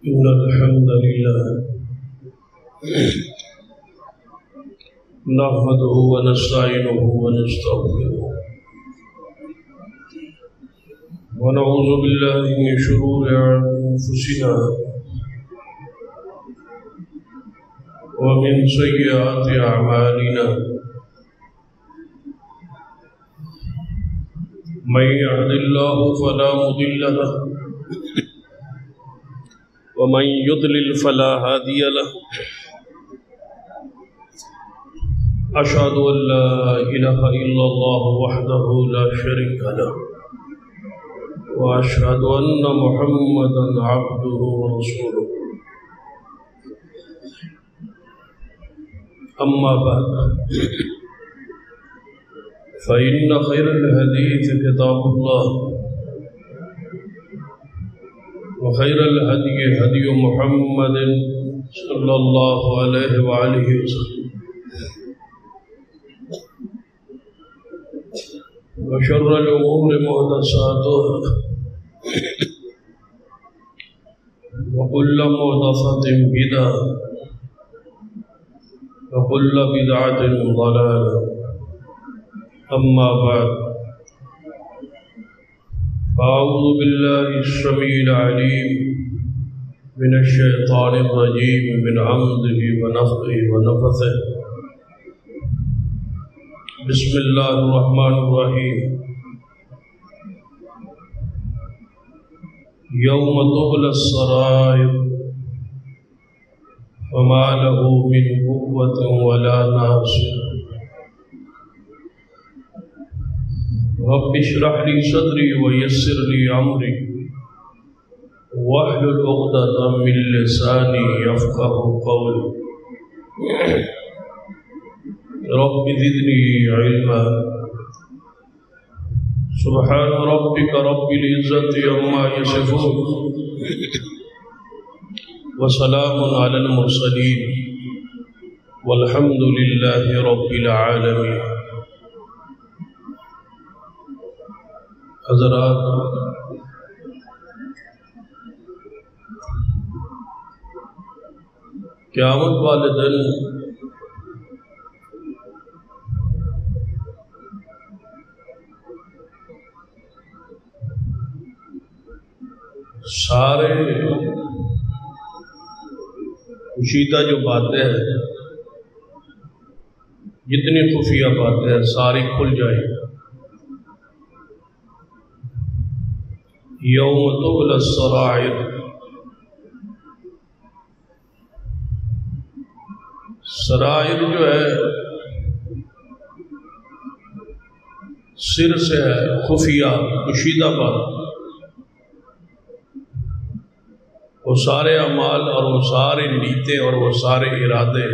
إن الحمد لله نحمده ونستعينه ونستغفره ونعوذ بالله من شرور أنفسنا ومن سيئات أعمالنا من يهد الله فلا مضل له ومن يضلل فلا هادي له أشهد أن لا إله إلا الله وحده لا شريك له وأشهد أن محمدا عبده ورسوله أما بعد فإن خير الحديث كتاب الله وخير الهدي هدي محمد صلى الله عليه وآله وسلم وشر الأمور محدثاتها وكل محدثة بدعة وكل بدعة ضلالة أما بعد أعوذ بالله السميع العليم من الشيطان الرجيم من حمده ونفخه ونفثه بسم الله الرحمن الرحيم يوم تبلى السرائر فما له من قوة ولا ناصر رب اشرح لي صدري ويسر لي أمري واحلل عقدة من لساني يفقهوا قولي رب زدني علما سبحان ربك رب العزة عما يصفون وسلام على المرسلين والحمد لله رب العالمين. حضرات، قیامت والے دن سارے پوشیدہ جو باتیں ہیں، جتنی خفیہ باتیں ہیں، ساری کھل جائیں. یوم تبلی السرائر، سرائر جو ہے سر سے ہے، خفیہ پوشیدہ بات. وہ سارے اعمال اور وہ سارے نیتیں اور وہ سارے ارادے،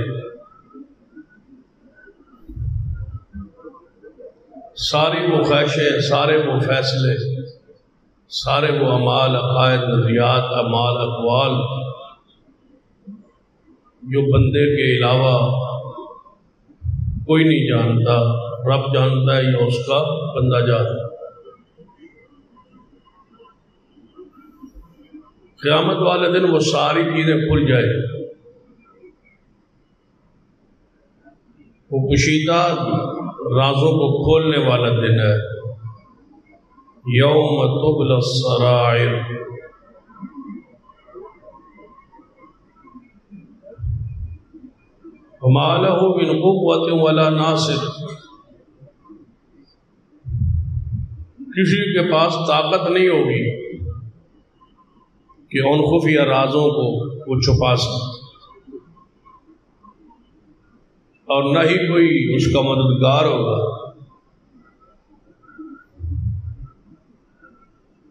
ساری وہ خواہشیں، سارے وہ فیصلے، سارے وہ اعمال، عقائد، نظریات، اعمال، اقوال جو بندے کے علاوہ کوئی نہیں جانتا، رب جانتا ہے یا اس کا بندہ جانتا ہے. قیامت والے دن وہ ساری چیزیں کھل جائے. وہ پوشیدہ رازوں کو کھولنے والا دن ہے. یوم تبلی السرائر، وما له من قوة ولا ناصر، کسی کے پاس طاقت نہیں ہوگی کہ ان خفیہ رازوں کو وہ چھپا سکے، اور نہ ہی کوئی اس کا مددگار ہوگا.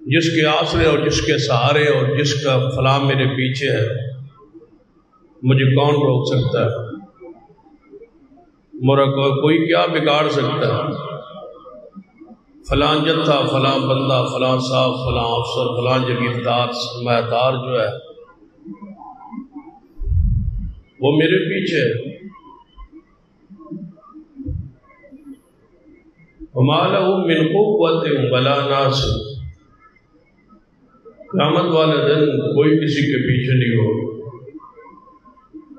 جس کے آسرے اور جس کے سہارے اور جس کا فلاں میرے پیچھے ہے، مجھے کون روک سکتا ہے؟ میرا کوئی کیا بگاڑ سکتا ہے؟ فلاں جتھا، فلاں بندہ، فلاں صاحب، فلاں افسر، فلاں جگیردار، سرمایہ جو ہے وہ میرے پیچھے ہے. وما له من قوة ولا ناصر، قیامت والے دن کوئی کسی کے پیچھے نہیں ہو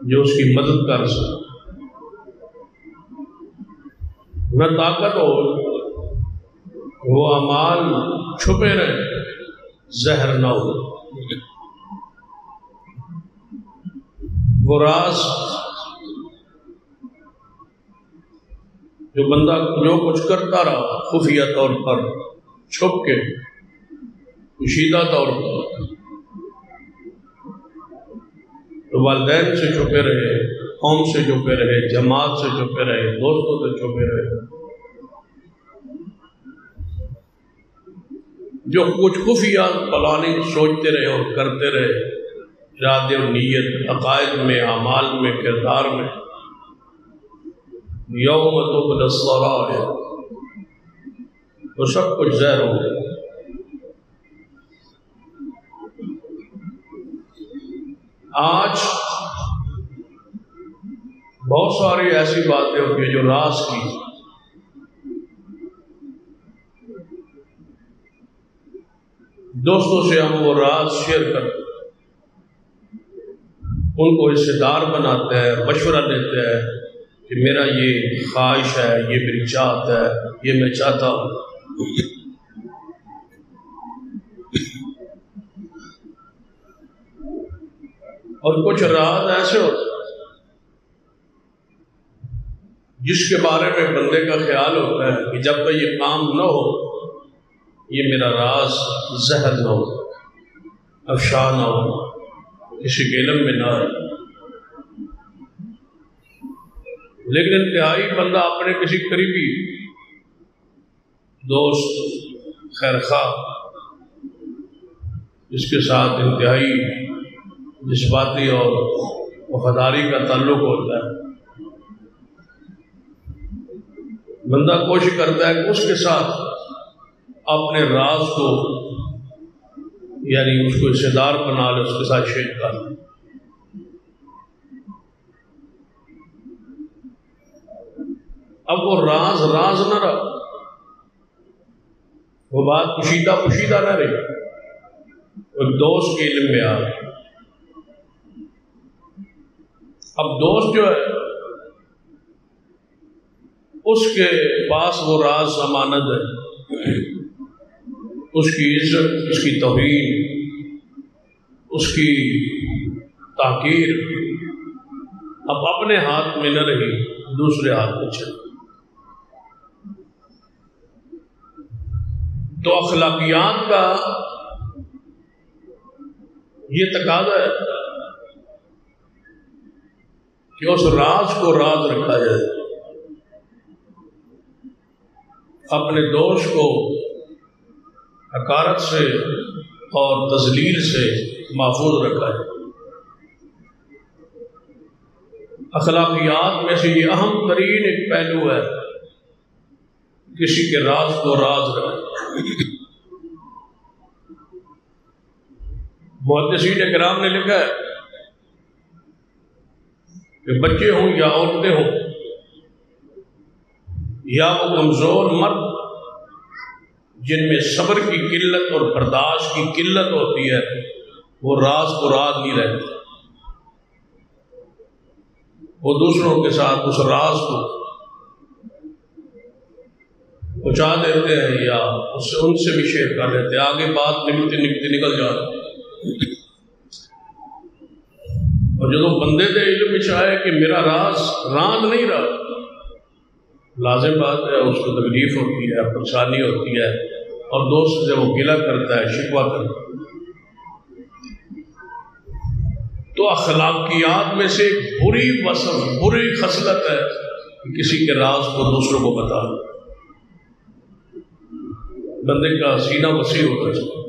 جو اس کی مدد کر سکے، نہ طاقت ہو، وہ اعمال چھپے رہے، زہر نہ ہو، وہ راز جو بندہ جو کچھ کرتا رہا خفیہ طور پر، چھپ کے، پوشیدہ طور پر، تو والدین سے چھپے رہے، قوم سے چھپے رہے، جماعت سے چھپے رہے، دوستوں سے چھپے رہے، جو کچھ خفیہ پلاننگ سوچتے رہے اور کرتے رہے، ارادے و نیت، عقائد میں، اعمال میں، کردار میں، یوم تبلی السرائر، وہ سب کچھ زہر ہو گیا۔ آج بہت ساری ایسی باتیں ہوتی ہیں جو راز کی، دوستوں سے ہم وہ راز شیئر کرتے ہیں، ان کو حصے دار بناتے ہیں، مشورہ دیتے ہیں کہ میرا یہ خواہش ہے، یہ میری چاہت ہے، یہ میں چاہتا ہوں۔ اور کچھ راز ایسے ہوتے ہیں جس کے بارے میں بندے کا خیال ہوتا ہے کہ جب تک یہ کام نہ ہو، یہ میرا راز زہر نہ ہو، افشا نہ ہو، کسی کے علم میں نہ آئے۔ لیکن انتہائی بندہ اپنے کسی قریبی دوست، خیر خواہ، جس کے ساتھ انتہائی جذباتی اور وفاداری کا تعلق ہوتا ہے، بندہ کوشش کرتا ہے کہ اس کے ساتھ اپنے راز کو، یعنی اس کو حصے دار بنا لے، اس کے ساتھ شیئر کر لے۔ اب وہ راز نہ رہا، وہ بات پوشیدہ نہ رہی، ایک دوست کے علم میں آ گئی۔ اب دوست جو ہے اس کے پاس وہ راز امانت ہے، اس کی عزت، اس کی توہین، اس کی تحقیر اب اپنے ہاتھ میں نہ رہی، دوسرے ہاتھ میں چلی۔ تو اخلاقیات کا یہ تقاضا ہے کہ اس راز کو راز رکھا جائے، اپنے دوست کو حقارت سے اور تذلیل سے محفوظ رکھا جائے۔ اخلاقیات میں سے یہ اہم ترین ایک پہلو ہے، کسی کے راز کو راز رکھے۔ محدثین کرام نے لکھا ہے کہ بچے ہوں یا عورتیں ہوں یا وہ کمزور مرد جن میں صبر کی قلت اور برداشت کی قلت ہوتی ہے، وہ راز کو راز نہیں رہتے، وہ دوسروں کے ساتھ اس راز کو پہنچا دیتے ہیں یا ان سے بھی شیئر کر دیتے ہیں، آگے بات نکلتی نکل جاتی۔ اور جب بندے دے علم میں آئے کہ میرا راز نہیں رہا، لازم بات ہے اس کو تکلیف ہوتی ہے، پریشانی ہوتی ہے، اور دوست سے وہ گلہ کرتا ہے، شکوہ کرتا ہے۔ تو اخلاقیات میں سے ایک بری وصف، بری خصلت ہے کہ کسی کے راز کو دوسروں کو بتا دو۔ بندے کا سینہ وسیع ہونا چاہیے،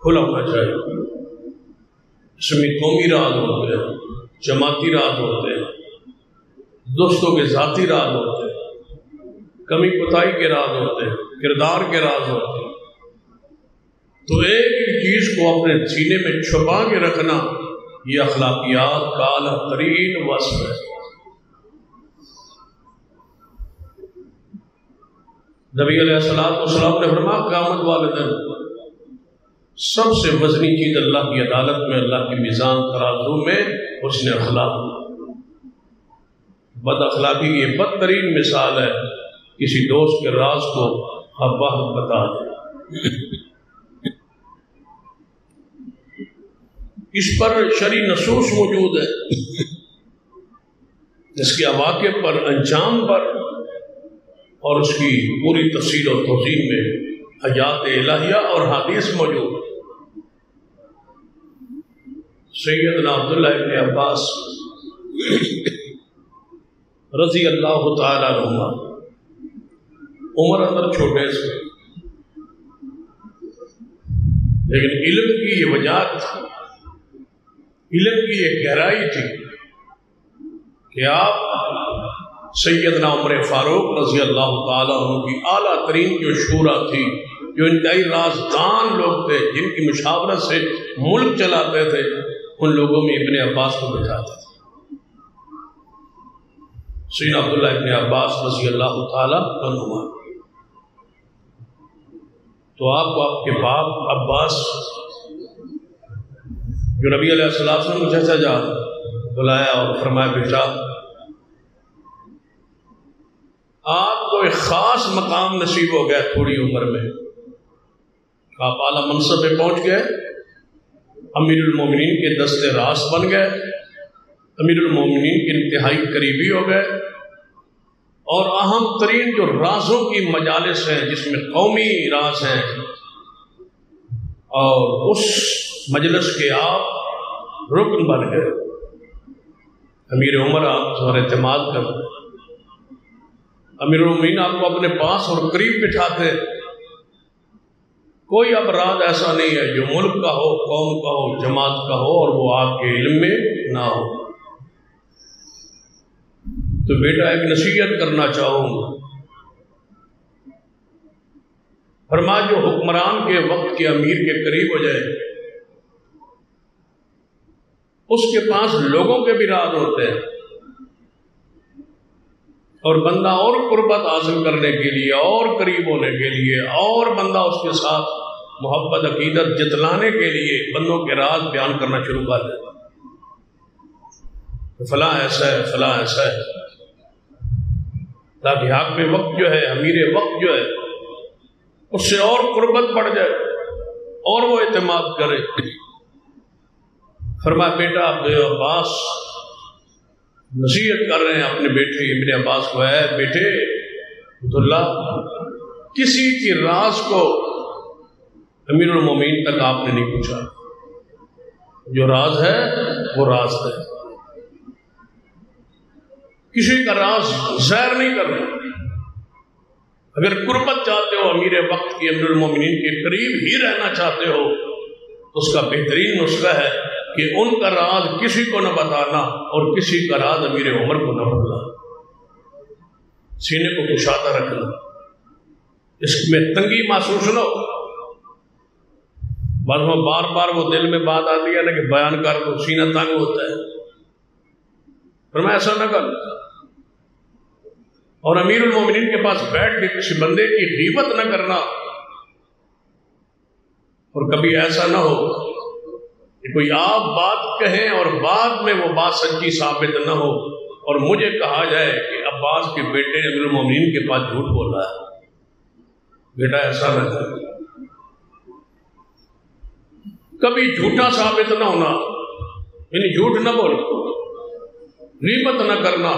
کھلا ہونا چاہیے، اس میں قومی راز ہوتے ہیں، جماعتی راز ہوتے ہیں، دوستوں کے ذاتی راز ہوتے ہیں، کمی کوتاہی کے راز ہوتے ہیں، کردار کے راز ہوتے ہیں۔ تو ایک چیز کو اپنے سینے میں چھپا کے رکھنا، یہ اخلاقیات کا اعلیٰ ترین وصف ہے۔ نبی علیہ السلام نے فرمایا قیامت والے دن سب سے وزنی چیز اللہ کی عدالت میں، اللہ کی میزان ترازو میں حسن اخلاق۔ بد اخلاقی کی یہ بدترین مثال ہے، کسی دوست کے راز کو آپ باہر بتا دیں۔ اس پر شرعی نصوص موجود ہے، اس کے مواقع پر، انجام پر، اور اس کی پوری تفصیل و توضیح میں آیات الہیہ اور حدیث موجود۔ سیدنا عبداللہ ابن عباس رضی اللہ تعالیٰ عنہ عمر اندر چھوٹے سے، لیکن علم کی یہ وجہ تھی، علم کی یہ گہرائی تھی کہ آپ سیدنا عمر فاروق رضی اللہ تعالیٰ عنہ کی اعلیٰ ترین جو شورا تھی، جو انتہائی رازدان لوگ تھے، جن کی مشاورت سے ملک چلاتے تھے، ان لوگوں میں ابن عباس کو بٹھاتے تھے۔ سیدنا عبداللہ ابن عباس رضی اللہ تعالیٰ عنہما، تو آپ کو آپ کے باپ عباس، جو نبی علیہ السلام نے چچا جان بلایا اور فرمایا بیٹا آپ کو ایک خاص مقام نصیب ہو گیا تھوڑی عمر میں، آپ اعلیٰ منصب پہ پہنچ گئے، امیر المومنین کے دست راست بن گئے، امیر المومنین کے انتہائی قریبی ہو گئے، اور اہم ترین جو رازوں کی مجالس ہیں جس میں قومی راز ہیں، اور اس مجلس کے آپ رکن بن گئے، امیر عمر آپ پر اعتماد کرتے، امیر المومنین آپ کو اپنے پاس اور قریب بٹھاتے۔ کوئی اب راز ایسا نہیں ہے جو ملک کا ہو، قوم کا ہو، جماعت کا ہو، اور وہ آپ کے علم میں نہ ہو۔ تو بیٹا ایک نصیحت کرنا چاہوں گا، فرما جو حکمران کے وقت کے امیر کے قریب ہو جائے، اس کے پاس لوگوں کے بھی راز ہوتے ہیں، اور بندہ اور قربت حاصل کرنے کے لیے، اور قریب ہونے کے لیے، اور بندہ اس کے ساتھ محبت عقیدت جتلانے کے لیے بندوں کے راز بیان کرنا شروع کر دیتا، فلاں ایسا ہے، فلاں ایسا ہے، تاکہ حاکم وقت جو ہے، امیر وقت جو ہے، اس سے اور قربت بڑھ جائے اور وہ اعتماد کرے۔ فرمایا بیٹا ابن عباس نصیحت کر رہے ہیں اپنے بیٹے ابن عباس کو، ہے بیٹے عبداللہ، کسی کی راز کو امیر المومنین تک آپ نے نہیں پوچھا، جو راز ہے وہ راز ہے، کسی کا راز ظاہر نہیں کرنا۔ اگر قربت چاہتے ہو امیر وقت کی، امیر المومنین کے قریب ہی رہنا چاہتے ہو، تو اس کا بہترین نسخہ ہے کہ ان کا راز کسی کو نہ بتانا، اور کسی کا راز امیر عمر کو نہ بتانا، سینے کو کشادہ رکھنا، اس میں تنگی محسوس نہ ہو۔ بعض میں بار بار وہ دل میں بات آتی ہے نا کہ بیان کر تو سینہ تنگ ہوتا ہے، پر میں ایسا نہ کروں، اور امیر المومنین کے پاس بیٹھ کے کسی بندے کی غیبت نہ کرنا، اور کبھی ایسا نہ ہو کہ کوئی آپ بات کہیں اور بعد میں وہ بات سچی ثابت نہ ہو، اور مجھے کہا جائے کہ عباس کے بیٹے امیر المومنین کے پاس جھوٹ بول رہا ہے۔ بیٹا ایسا نہ کر، کبھی جھوٹا ثابت نہ ہونا، یعنی جھوٹ نہ بولنا، غیبت نہ کرنا،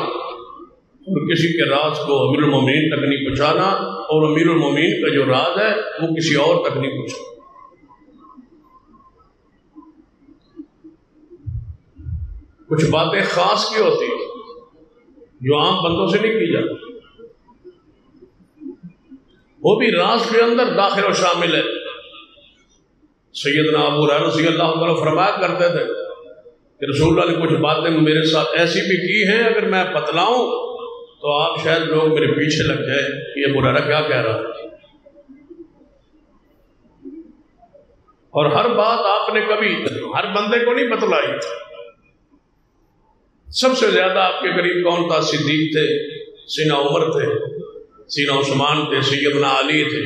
اور کسی کے راز کو امیر المومنین تک نہیں پہنچانا، اور امیر المومنین کا جو راز ہے وہ کسی اور تک نہیں پہنچانا۔ کچھ باتیں خاص کی ہوتی ہیں جو عام بندوں سے نہیں کی جاتی، وہ بھی راز کے اندر داخل و شامل ہے۔ سیدنا ابو ہریرہ رضی اللہ عنہ فرمایا کرتے تھے کہ رسول اللہ نے کچھ باتیں میرے ساتھ ایسی بھی کی ہیں، اگر میں بتلاؤں تو آپ شاید لوگ میرے پیچھے لگ جائیں کہ ابو ہریرہ کیا کہہ رہا ہے، اور ہر بات آپ نے کبھی ہر بندے کو نہیں بتلائی۔ سب سے زیادہ آپ کے قریب کون تھا؟ صدیق تھے، سیدنا عمر تھے، سیدنا عثمان تھے، سیدنا علی تھے،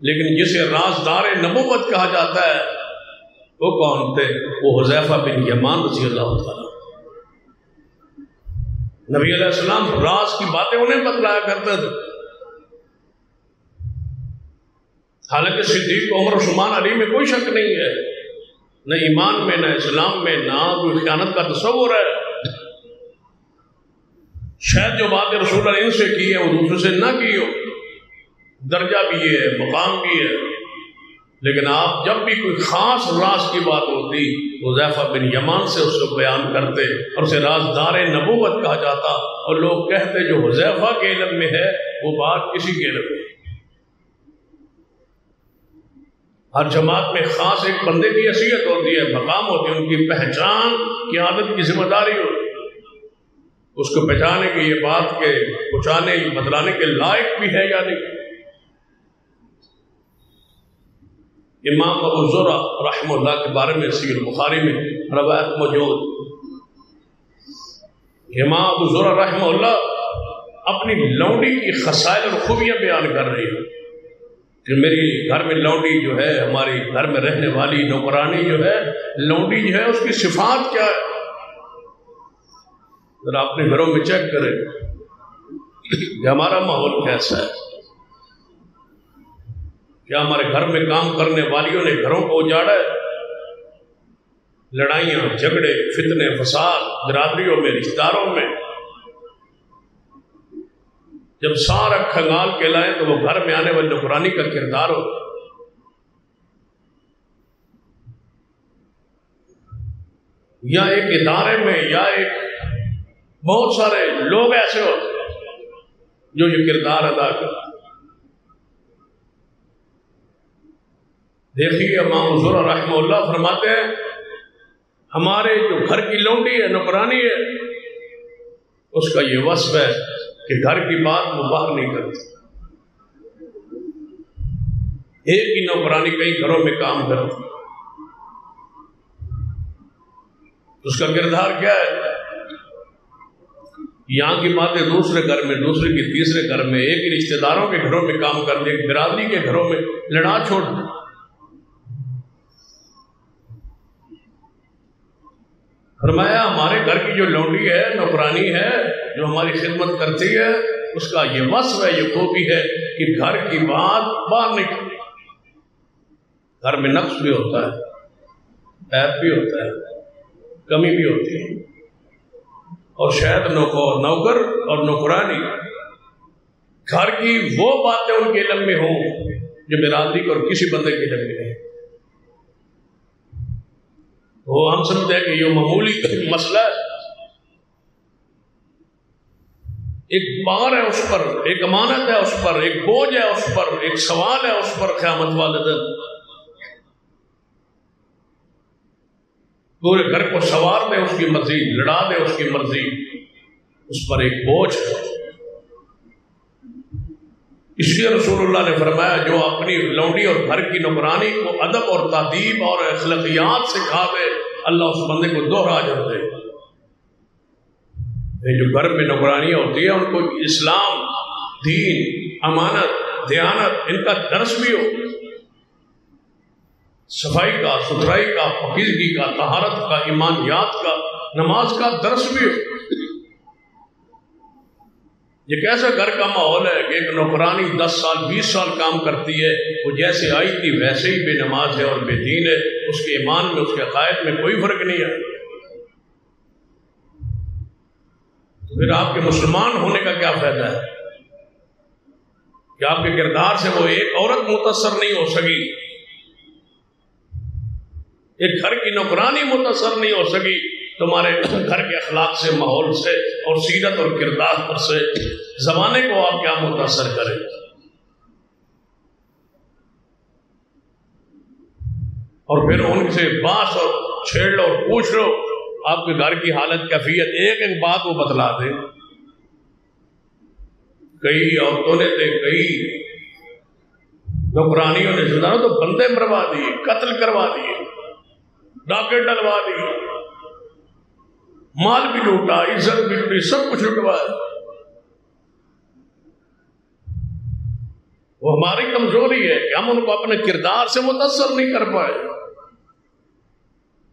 لیکن جسے رازدار نبوت کہا جاتا ہے وہ کون تھے؟ وہ حذیفہ بن یمان رضی اللہ تعالیٰ۔ نبی علیہ السلام راز کی باتیں انہیں بتلایا کرتے تھے، حالانکہ صدیق عمر عثمان علی میں کوئی شک نہیں ہے، نہ ایمان میں، نہ اسلام میں، نہ کوئی خیانت کا تصور ہے۔ شاید جو بات رسول اللہ ان سے کی ہے وہ دوسرے سے نہ کی ہو، درجہ بھی ہے، مقام بھی ہے، لیکن آپ جب بھی کوئی خاص راز کی بات ہوتی حذیفہ بن یمان سے اس کو بیان کرتے اور اسے رازدار نبوت کہا جاتا، اور لوگ کہتے جو حذیفہ کے علم میں ہے وہ بات کسی کے علم میں۔ ہر جماعت میں خاص ایک بندے کی حیثیت ہوتی ہے، مقام ہوتی ہے، ان کی پہچان قیادت کی ذمہ داری ہوتی ہے، اس کو پہچانے کی یہ بات کے پہنچانے بتلانے کے لائق بھی ہے یا نہیں۔ امام ابو زرع رحمہ اللہ کے بارے میں صحیح البخاری میں روایت موجود، امام ابو زرع رحمہ اللہ اپنی لونڈی کی خصائل اور خوبیاں بیان کر رہی ہیں کہ میری گھر میں لونڈی جو ہے، ہماری گھر میں رہنے والی نوکرانی جو ہے، لونڈی جو ہے اس کی صفات کیا ہے، ذرا اپنے گھروں میں چیک کریں کہ ہمارا ماحول کیسا ہے۔ کیا ہمارے گھر میں کام کرنے والیوں نے گھروں کو اجاڑا ہے؟ لڑائیاں، جھگڑے، فتنے، فساد برادریوں میں، رشتہ داروں میں، جب سارا کھنگال کے لائیں تو وہ گھر میں آنے والی نوکرانی کا کردار ہو۔ یا ایک ادارے میں یا ایک بہت سارے لوگ ایسے ہوتے جو یہ کردار ادا کرتے۔ دیکھیے امام زرع رحمہ اللہ فرماتے ہیں ہمارے جو گھر کی لونڈی ہے، نوکرانی ہے، اس کا یہ وصف ہے کہ گھر کی بات وہ باہر نہیں کرتی۔ ایک ہی نوکرانی کئی گھروں میں کام کرتی، اس کا کردار کیا ہے؟ یہاں کی باتیں دوسرے گھر میں، دوسرے کی تیسرے گھر میں، ایک ہی رشتہ داروں کے گھروں میں کام کرتی، ایک برادری کے گھروں میں لڑا چھوڑ۔ فرمایا ہمارے گھر کی جو لونڈی ہے، نوکرانی ہے، جو ہماری خدمت کرتی ہے، اس کا یہ وصف ہے، یہ خوبی ہے کہ گھر کی بات باہر نہیں کرتی۔ گھر میں نقص بھی ہوتا ہے، عیب بھی ہوتا ہے، کمی بھی ہوتی ہے، اور شاید نوکر اور نوکرانی گھر کی وہ باتیں ان کے علم میں ہوں جو برادری کو اور کسی بندے کے علم میں نہیں۔ وہ ہم سمجھتے ہیں کہ یہ معمولی مسئلہ ہے، ایک بار ہے اس پر، ایک امانت ہے اس پر، ایک بوجھ ہے اس پر، ایک سوال ہے اس پر، قیامت والے دن پورے گھر کو سوار دے اس کی مرضی، لڑا دے اس کی مرضی، اس پر ایک بوجھ ہے۔ اس لیے رسول اللہ نے فرمایا جو اپنی لونڈی اور گھر کی نوکرانی کو ادب اور تادیب اور اخلاقیات سکھا دے، اللہ اس بندے کو دوہرا اجر دے۔ جو گھر میں نوکرانیاں ہوتی ہیں ان کو اسلام، دین، امانت، دیانت ان کا درس بھی ہو، صفائی کا، ستھرائی کا، پاکیزگی کا، طہارت کا، ایمانیات کا، نماز کا درس بھی ہو۔ یہ کیسا گھر کا ماحول ہے کہ ایک نوکرانی 10 سال 20 سال کام کرتی ہے، وہ جیسے آئی تھی ویسے ہی بے نماز ہے اور بے دین ہے، اس کے ایمان میں، اس کے عقائد میں کوئی فرق نہیں ہے۔ تو پھر آپ کے مسلمان ہونے کا کیا فائدہ ہے کہ آپ کے کردار سے وہ ایک عورت متاثر نہیں ہو سکی، ایک گھر کی نوکرانی متاثر نہیں ہو سکی، تمہارے گھر کے اخلاق سے، ماحول سے اور سیرت اور کردار پر سے زمانے کو آپ کیا متاثر کریں۔ اور پھر ان سے بات اور چھیڑ لو اور پوچھ لو آپ کے گھر کی حالت کیفیت، ایک ایک بات وہ بتلا دیں۔ کئی عورتوں نے تھے، کئی نوکرانیوں نے زندہ تو بندے مروا دیے، قتل کروا دیے، ڈاکے ڈلوا دیے، مال بھی لوٹا، عزت بھی لوٹی، سب کچھ لٹوایا۔ وہ ہماری کمزوری ہے کہ ہم ان کو اپنے کردار سے متاثر نہیں کر پائے.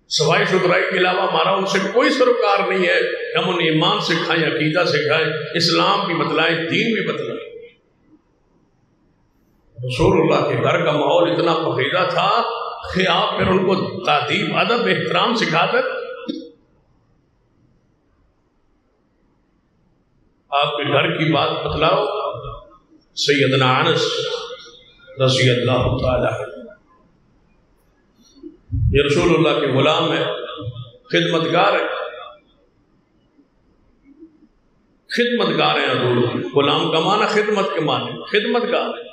صفائی ستھرائی کے علاوہ ہمارا ان سے کوئی سروکار نہیں ہے کہ ہم انہیں ایمان سکھائیں، عقیدہ سکھائیں، اسلام بھی بتلائیں، دین بھی بتلائیں. رسول اللہ کے گھر کا ماحول اتنا پخیدہ تھا کہ آپ پھر ان کو تادیب، ادب، احترام سکھاتے. آپ کے گھر کی بات بتلاؤ. سیدنا انس رضی اللہ تعالی یہ رسول اللہ کے غلام ہے، خدمتگار ہے، خدمتگار ہیں حضور. غلام کا معنی خدمت کے معنی، خدمتگار ہے.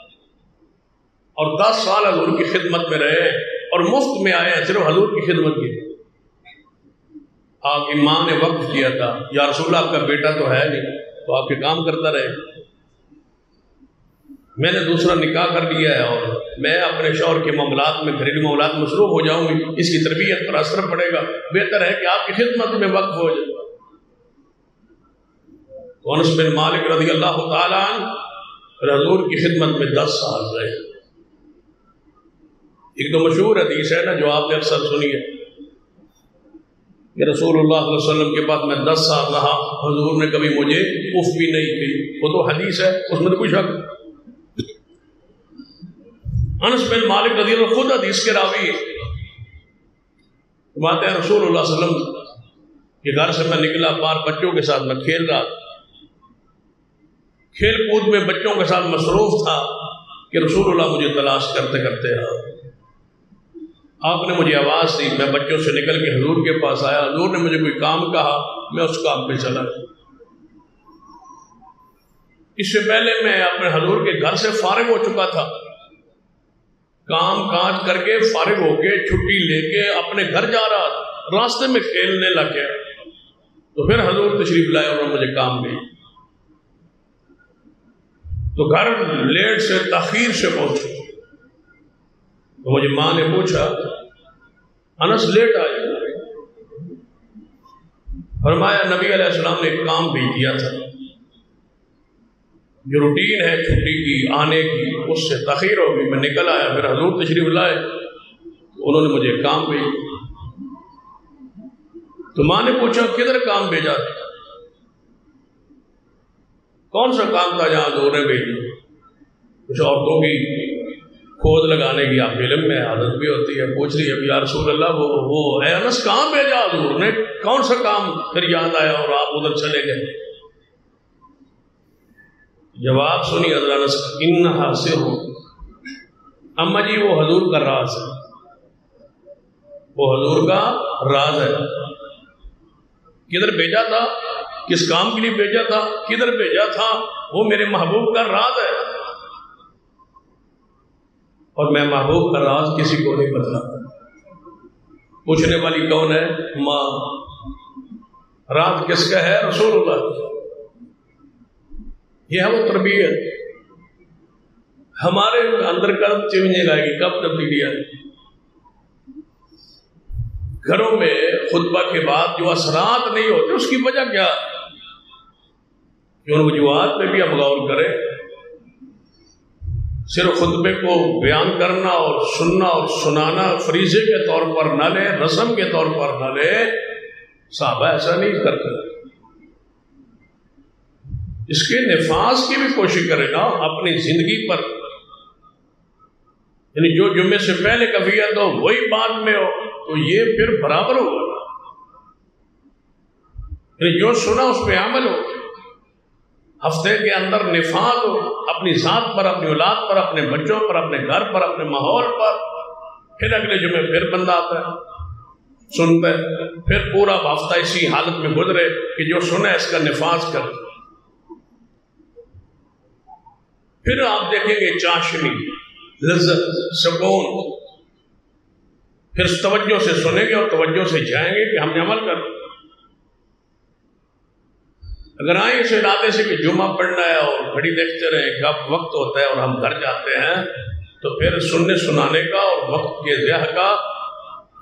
اور 10 سال حضور کی خدمت میں رہے اور مفت میں آئے ہیں صرف حضور کی خدمت کے. آپ کی ماں نے وقف کیا تھا، یا رسول اللہ آپ کا بیٹا تو ہے نہیں، تو آپ کے کام کرتا رہے. میں نے دوسرا نکاح کر لیا ہے اور میں اپنے شوہر کے معاملات میں، گھریلو معاملات میں مصروف ہو جاؤں گی، اس کی تربیت پر اثر پڑے گا، بہتر ہے کہ آپ کی خدمت میں وقف ہو جائے. انس بن مالک رضی اللہ تعالیٰ عنہ حضور کی خدمت میں 10 سال رہے. ایک تو مشہور حدیث ہے نا جو آپ نے اکثر سنی ہے کہ رسول اللہ صلی اللہ علیہ وسلم کے بعد میں 10 سال رہا، حضور نے کبھی مجھے اف بھی نہیں کی. وہ تو حدیث ہے، اس میں تو کوئی شک. انس بن مالک رضی اللہ خود حدیث کے راوی ہے. بات ہے رسول اللہ صلی اللہ علیہ وسلم کے گھر سے میں نکلا، باہر بچوں کے ساتھ میں کھیل رہا، کھیل کود میں بچوں کے ساتھ مصروف تھا کہ رسول اللہ مجھے تلاش کرتے کرتے رہا. آپ نے مجھے آواز دی، میں بچوں سے نکل کے حضور کے پاس آیا. حضور نے مجھے کوئی کام کہا، میں اس کام پہ چلا. اس سے پہلے میں اپنے حضور کے گھر سے فارغ ہو چکا تھا، کام کاج کر کے فارغ ہو کے چھٹی لے کے اپنے گھر جا رہا تھا. راستے میں کھیلنے لگ گیا تو پھر حضور تشریف لائے اور مجھے کام گئی. تو گھر لیٹ سے تاخیر سے پہنچے تو مجھے ماں نے پوچھا انس لیٹ آئے. فرمایا نبی علیہ السلام نے ایک کام بھیج دیا تھا، جو روٹین ہے چھٹی کی آنے کی، اس سے تاخیر ہو گئی، میں نکل آیا. پھر حضور تشریف لائے تو انہوں نے مجھے کام بھیجا. تو ماں نے پوچھا کدھر کام بھیجا تھا؟ کون سا کام تھا جہاں حضور نے بھیجا؟ کچھ عورتوں کی کھود لگانے کی آپ علم میں عادت بھی ہوتی ہے. پوچھ رہی ہے یا رسول اللہ وہ ہے انس کہاں بھیجا حضور نے؟ کون سا کام؟ پھر یاد آیا اور آپ ادھر چلے گئے. جواب سنی حضرت انس انہا سے ہو اما جی وہ حضور کا راز ہے، وہ حضور کا راز ہے. کدھر بھیجا تھا، کس کام کے لیے بھیجا تھا، کدھر بھیجا تھا، وہ میرے محبوب کا راز ہے اور میں محبوب کا راز کسی کو نہیں بتلاتا. پوچھنے والی کون ہے؟ ماں. راز کس کا ہے؟ رسول اللہ. یہ ہے وہ تربیت. ہمارے اندر کب چینج آئے گی، کب تبدیلی آئے گی؟ گھروں میں خطبہ کے بعد جو اثرات نہیں ہوتے اس کی وجہ کیا؟ ان وجوہات پہ بھی ہم غور کریں. صرف خطبے کو بیان کرنا اور سننا اور سنانا فریضے کے طور پر نہ لے، رسم کے طور پر نہ لے. صحابہ ایسا نہیں کرتے. اس کے نفاذ کی بھی کوشش کرے نا اپنی زندگی پر. یعنی جو جمعے سے پہلے کفیت ہو وہی بعد میں ہو تو یہ پھر برابر ہوگا. یعنی جو سنا اس پہ عمل ہو، ہفتے کے اندر نفاذ ہو اپنی ذات پر، اپنی اولاد پر، اپنے بچوں پر، اپنے گھر پر، اپنے ماحول پر. پھر اگلے جمعے پھر بندہ آتا ہے، سنتا ہے، پھر پورا ہفتہ اسی حالت میں گزرے کہ جو سنا اس کا نفاذ کر. پھر آپ دیکھیں گے چاشنی، لذت، سکون. پھر توجہ سے سنیں گے اور توجہ سے جائیں گے کہ ہم نے عمل کر. اگر آئیں اس ارادے سے کہ جمعہ پڑھنا ہے اور گھڑی دیکھتے رہیں کب وقت ہوتا ہے اور ہم گھر جاتے ہیں، تو پھر سننے سنانے کا اور وقت کے ضیاع کا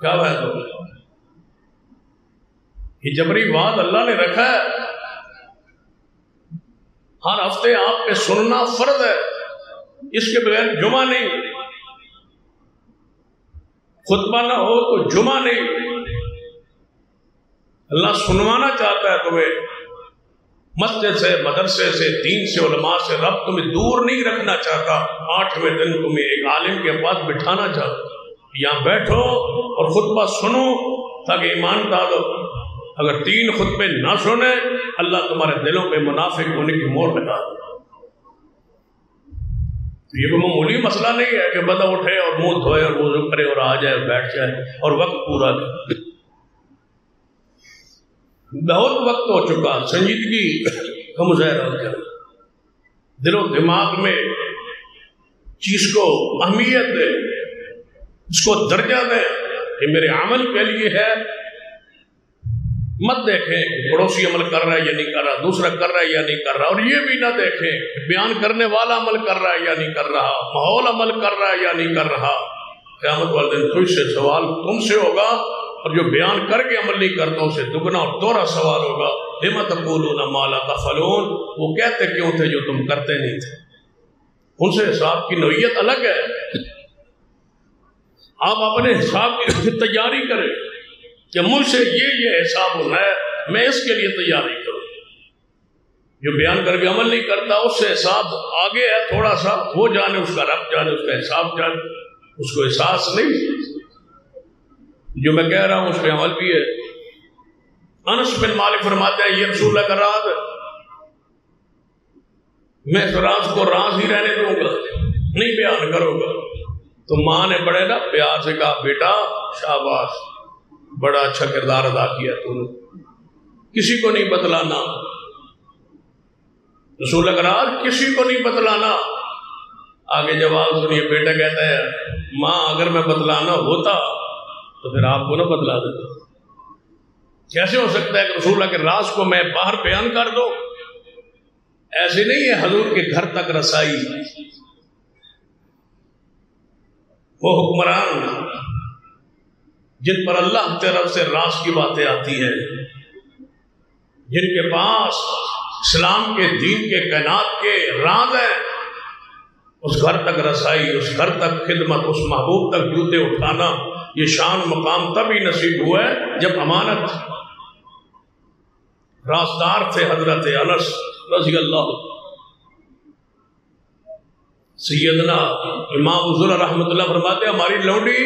کیا ہے؟ تو یہ جبری وعد اللہ نے رکھا ہے. ہر ہفتے آپ پہ سننا فرض ہے. اس کے بغیر جمعہ نہیں، خطبہ نہ ہو تو جمعہ نہیں۔ اللہ سنوانا چاہتا ہے تمہیں، مسجد سے، مدرسے سے، دین سے، علماء سے رب تمہیں دور نہیں رکھنا چاہتا۔ 8ویں دن تمہیں ایک عالم کے پاس بٹھانا چاہتا، یہاں بیٹھو اور خطبہ سنو تاکہ ایمان ڈالو۔ اگر 3 خطبے نہ سنے اللہ تمہارے دلوں پہ منافق ہونے کی مہر لگا۔ یہ کوئی معمولی مسئلہ نہیں ہے کہ بندہ اٹھے اور منہ دھوئے اور وضو کرے اور آ جائے بیٹھ جائے اور وقت پورا کرے۔ بہت وقت ہو چکا، سنجیدگی کا مظاہرہ کر، دل و دماغ میں چیز کو اہمیت دے، اس کو درجہ دے کہ میرے عمل کے لیے ہے۔ مت دیکھیں کہ پڑوسی عمل کر رہا ہے یا نہیں کر رہا، دوسرا کر رہا ہے یا نہیں کر رہا، اور یہ بھی نہ دیکھیں کہ بیان کرنے والا عمل کر رہا ہے یا نہیں کر رہا، ماحول عمل کر رہا ہے یا نہیں کر رہا۔ قیامت والے دن تجھ سے سوال تم سے ہوگا، اور جو بیان کر کے عمل نہیں کرتا اسے دگنا اور دوہرا سوال ہوگا۔ لم تقولون ما لا تفعلون، وہ کہتے کیوں تھے جو تم کرتے نہیں تھے۔ ان سے حساب کی نوعیت الگ ہے۔ آپ اپنے حساب کی تیاری کریں کہ مجھ سے یہ حساب ہونا ہے، میں اس کے لیے تیاری کروں۔ جو بیان کر کے عمل نہیں کرتا اس سے حساب آگے ہے تھوڑا سا، وہ جانے، اس کا رب جانے، اس کا حساب جانے، اس کو احساس نہیں۔ جو میں کہہ رہا ہوں اس پہ عمل بھی ہے۔ انس بن مالک فرماتے ہیں یہ رسول اللہ کا راز ہے، میں اس راز کو راز ہی رہنے دوں گا، نہیں بیان کروں گا۔ تو ماں نے بڑے نا پیار سے کہا بیٹا شاباش، بڑا اچھا کردار ادا کیا تو نے، کسی کو نہیں بتلانا، رسول اللہ کا راز کسی کو نہیں بتلانا۔ آگے جواب سنیے، بیٹا کہتا ہے ماں اگر میں بتلانا ہوتا تو پھر آپ کو نہ بتلا دیتا۔ کیسے ہو سکتا ہے کہ رسول اللہ کے راز کو میں باہر بیان کر دوں؟ ایسے نہیں ہے حضور کے گھر تک رسائی۔ وہ حکمران جن پر اللہ کی طرف سے راز کی باتیں آتی ہے، جن کے پاس اسلام کے دین کے کائنات کے راز ہیں، اس گھر تک رسائی، اس گھر تک خدمت، اس محبوب تک جوتے اٹھانا، یہ شان مقام تبھی نصیب ہوا ہے جب امانت رازدار تھے حضرت انس رضی اللہ۔ سیدنا امام حضور رحمۃ اللہ فرماتے ہیں ہماری لونڈی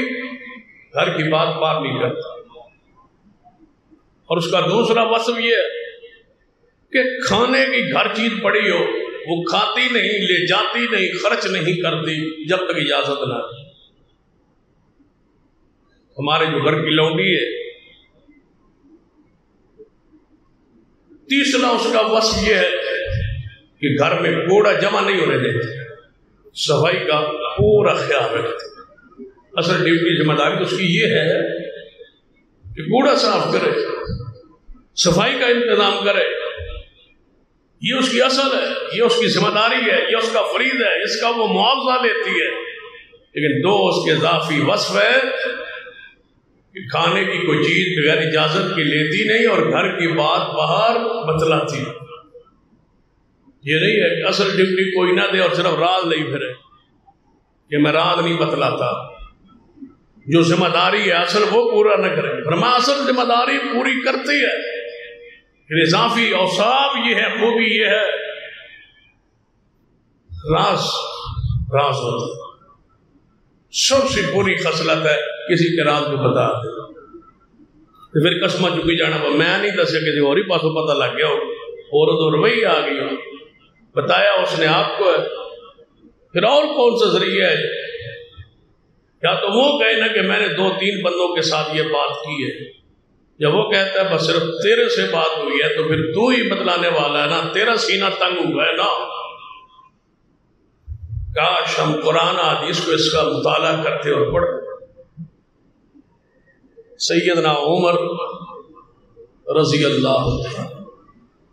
گھر کی بات بات نہیں کرتا، اور اس کا دوسرا وصف یہ ہے کہ کھانے کی گھر چیز پڑی ہو وہ کھاتی نہیں، لے جاتی نہیں، خرچ نہیں کرتی جب تک اجازت نہ۔ ہمارے جو گھر کی لونڈی ہے، تیسرا اس کا وصف یہ ہے کہ گھر میں کوڑا جمع نہیں ہونے دیتے، صفائی کا پورا خیال رکھتے۔ اصل ڈیوٹی ذمہ داری تو اس کی یہ ہے کہ کوڑا صاف کرے، صفائی کا انتظام کرے، یہ اس کی اصل ہے، یہ اس کی ذمہ داری ہے، یہ اس کا فرید ہے، اس کا وہ معاوضہ لیتی ہے۔ لیکن دو اس کے اضافی وصف ہے کہ کھانے کی کوئی چیز بغیر اجازت کی لیتی نہیں اور گھر کی بات باہر بتلاتی۔ یہ نہیں ہے کہ اصل ڈیوٹی کوئی نہ دے اور صرف راز نہیں پھرے کہ میں راز نہیں بتلاتا، جو ذمہ داری ہے اصل وہ پورا نہ کرے۔ فرمایا اصل ذمہ داری پوری کرتی ہے، اضافی اوصاف یہ ہے، خوبی یہ ہے، راز ہوتا ہے۔ سب سے بری خصلت ہے کسی کے راز کو بتا دے، تو پھر قسمہ چکی جانا، میں نہیں دسیا کسی اور ہی پاسوں پتہ لگ گیا ہو، اور تو روئی آ گئی ہو، بتایا اس نے آپ کو ہے، پھر اور کون سا ذریعہ ہے؟ یا تو وہ کہے نا کہ میں نے 2-3 بندوں کے ساتھ یہ بات کی ہے، جب وہ کہتا ہے بس صرف تیرے سے بات ہوئی ہے، تو پھر تو ہی بتلانے والا ہے نا، تیرا سینہ تنگ ہوا ہے نا۔ کاش ہم قرآن حدیث کو اس کا مطالعہ کرتے اور پڑھتے۔ سیدنا عمر رضی اللہ عنہ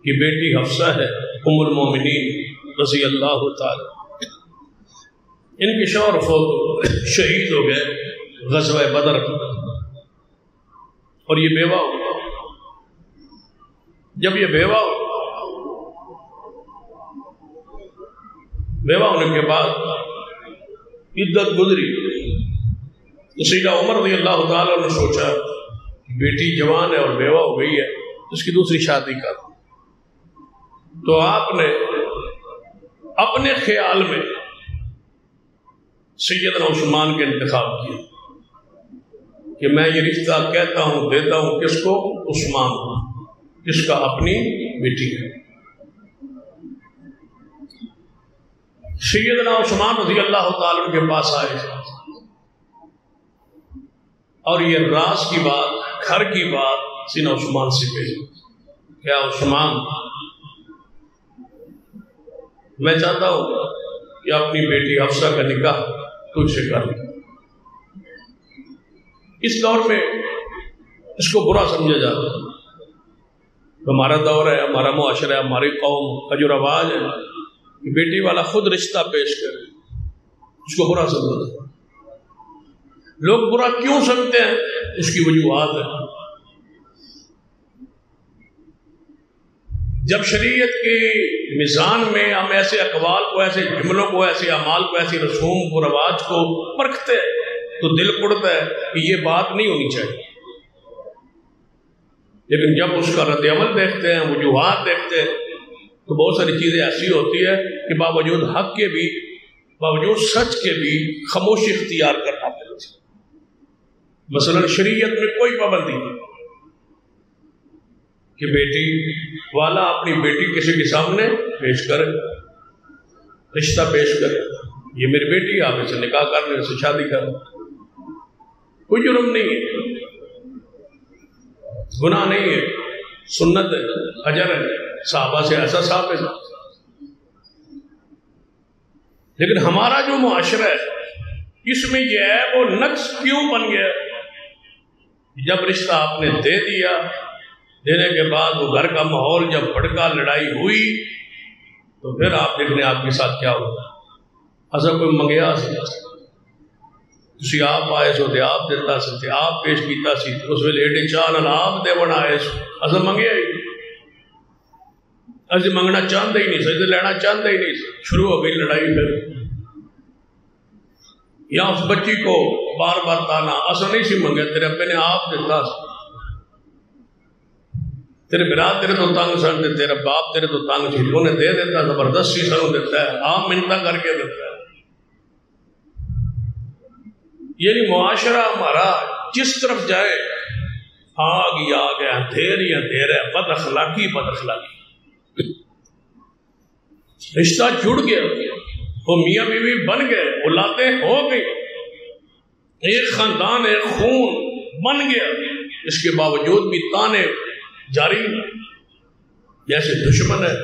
کی بیٹی حفصہ ہے ام المومنین رضی اللہ تعالی، ان کے شوہر فوت شہید ہو گئے غزوہ بدر، اور یہ بیوہ ہو۔ جب یہ بیوہ ہونے کے بعد عدت گزری تو سیدنا عمر رضی اللہ تعالیٰ نے سوچا بیٹی جوان ہے اور بیوہ ہو گئی ہے، اس کی دوسری شادی کر. تو آپ نے اپنے خیال میں سیدنا عثمان کے انتخاب کیا کہ میں یہ رشتہ کہتا ہوں دیتا ہوں کس کو؟ عثمان کو، جس کا اپنی بیٹی ہے. سیدنا عثمان رضی اللہ تعالیٰ کے پاس آئے اور یہ راز کی بات، گھر کی بات سیدنا عثمان سے کہی. کیا عثمان، میں چاہتا ہوں کہ اپنی بیٹی حفصہ کا نکاح تجھ سے کر لوں. اس دور میں اس کو برا سمجھا جاتا ہے. ہمارا دور ہے، ہمارا معاشرہ ہے، ہماری قوم کا جو رواج ہے کہ بیٹی والا خود رشتہ پیش کرے، اس کو برا سمجھا جاتا ہے. لوگ برا کیوں سمجھتے ہیں؟ اس کی وجوہات ہے. جب شریعت کی میزان میں ہم ایسے اقوال کو، ایسے جملوں کو، ایسے اعمال کو، ایسے رسوم کو، رواج کو پرکھتے تو دل اڑتا ہے کہ یہ بات نہیں ہونی چاہیے. لیکن جب اس کا رد عمل دیکھتے ہیں، وجوہات دیکھتے ہیں، تو بہت ساری چیزیں ایسی ہوتی ہے کہ باوجود حق کے بھی، باوجود سچ کے بھی خاموشی اختیار کرنا پڑتا ہے. مثلا شریعت میں کوئی پابندی نہیں کہ بیٹی والا اپنی بیٹی کسی کے سامنے پیش کرے، رشتہ پیش کرے، یہ میری بیٹی ہے، آپ اسے نکاح کر لیں، اسے شادی کر لیں. کوئی جرم نہیں ہے، گناہ نہیں ہے، سنت ہے، اجر ہے، صحابہ سے ایسا ثابت ہے. لیکن ہمارا جو معاشرہ ہے اس میں یہ ہے وہ نقص کیوں بن گیا؟ جب رشتہ آپ نے دے دیا، دینے کے بعد وہ گھر کا ماحول جب بھڑکا، لڑائی ہوئی، تو پھر آپ دیکھنے آپ کے ساتھ کیا ہوتا ہے. اصل کوئی منگیا سی، تسی آپ آئے سو تے آپ دیتا سی، آپ پیش کیتا سی، اس ویلے ایڈے چال آپ دے بنا آئے سو، اصل منگیا ہی اصل منگنا چاہتا ہی نہیں سی، لینا چاہتا ہی نہیں سی. شروع ہو گئی لڑائی. پھر یا اس بچی کو بار بار تانا، اصل نہیں سی منگیا، تیرے ابے نے آپ دیتا سی، تیرے برات تیرے تو تنگ سن، تیرا باپ تیرے تو تنگ سی، انہیں دے دیتا، زبردستی سنوں دیتا ہے، آپ منتا کر کے دیتا ہے. یعنی معاشرہ ہمارا جس طرف جائے آگ ہی آگ ہے، اندھیر ہی اندھیر ہے، بد اخلاقی بد اخلاقی. رشتہ جڑ گیا، وہ میاں بیوی بن گئے، اولادیں ہو گئی، ایک خاندان، ایک خون بن گیا. اس کے باوجود بھی تانے جاری جیسے دشمن ہے،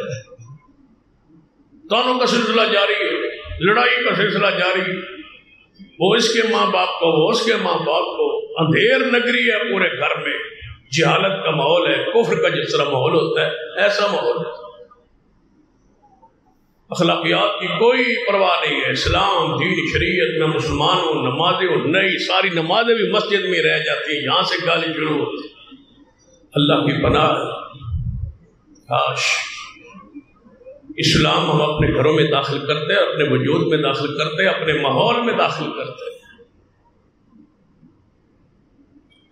تانوں کا سلسلہ جاری ہے، لڑائی کا سلسلہ جاری، وہ اس کے ماں باپ کو، وہ اس کے ماں باپ کو. اندھیر نگری ہے پورے گھر میں، جہالت کا ماحول ہے، کفر کا جس طرح ماحول ہوتا ہے ایسا ماحول ہے. اخلاقیات کی کوئی پرواہ نہیں ہے. اسلام دین شریعت میں مسلمان ہوں، نمازیں ہوں، نہیں، ساری نمازیں بھی مسجد میں رہ جاتی ہیں، یہاں سے گالی شروع ہوتی ہے. اللہ کی پناہ ہے. کاش اسلام ہم اپنے گھروں میں داخل کرتے، اپنے وجود میں داخل کرتے، اپنے ماحول میں داخل کرتے.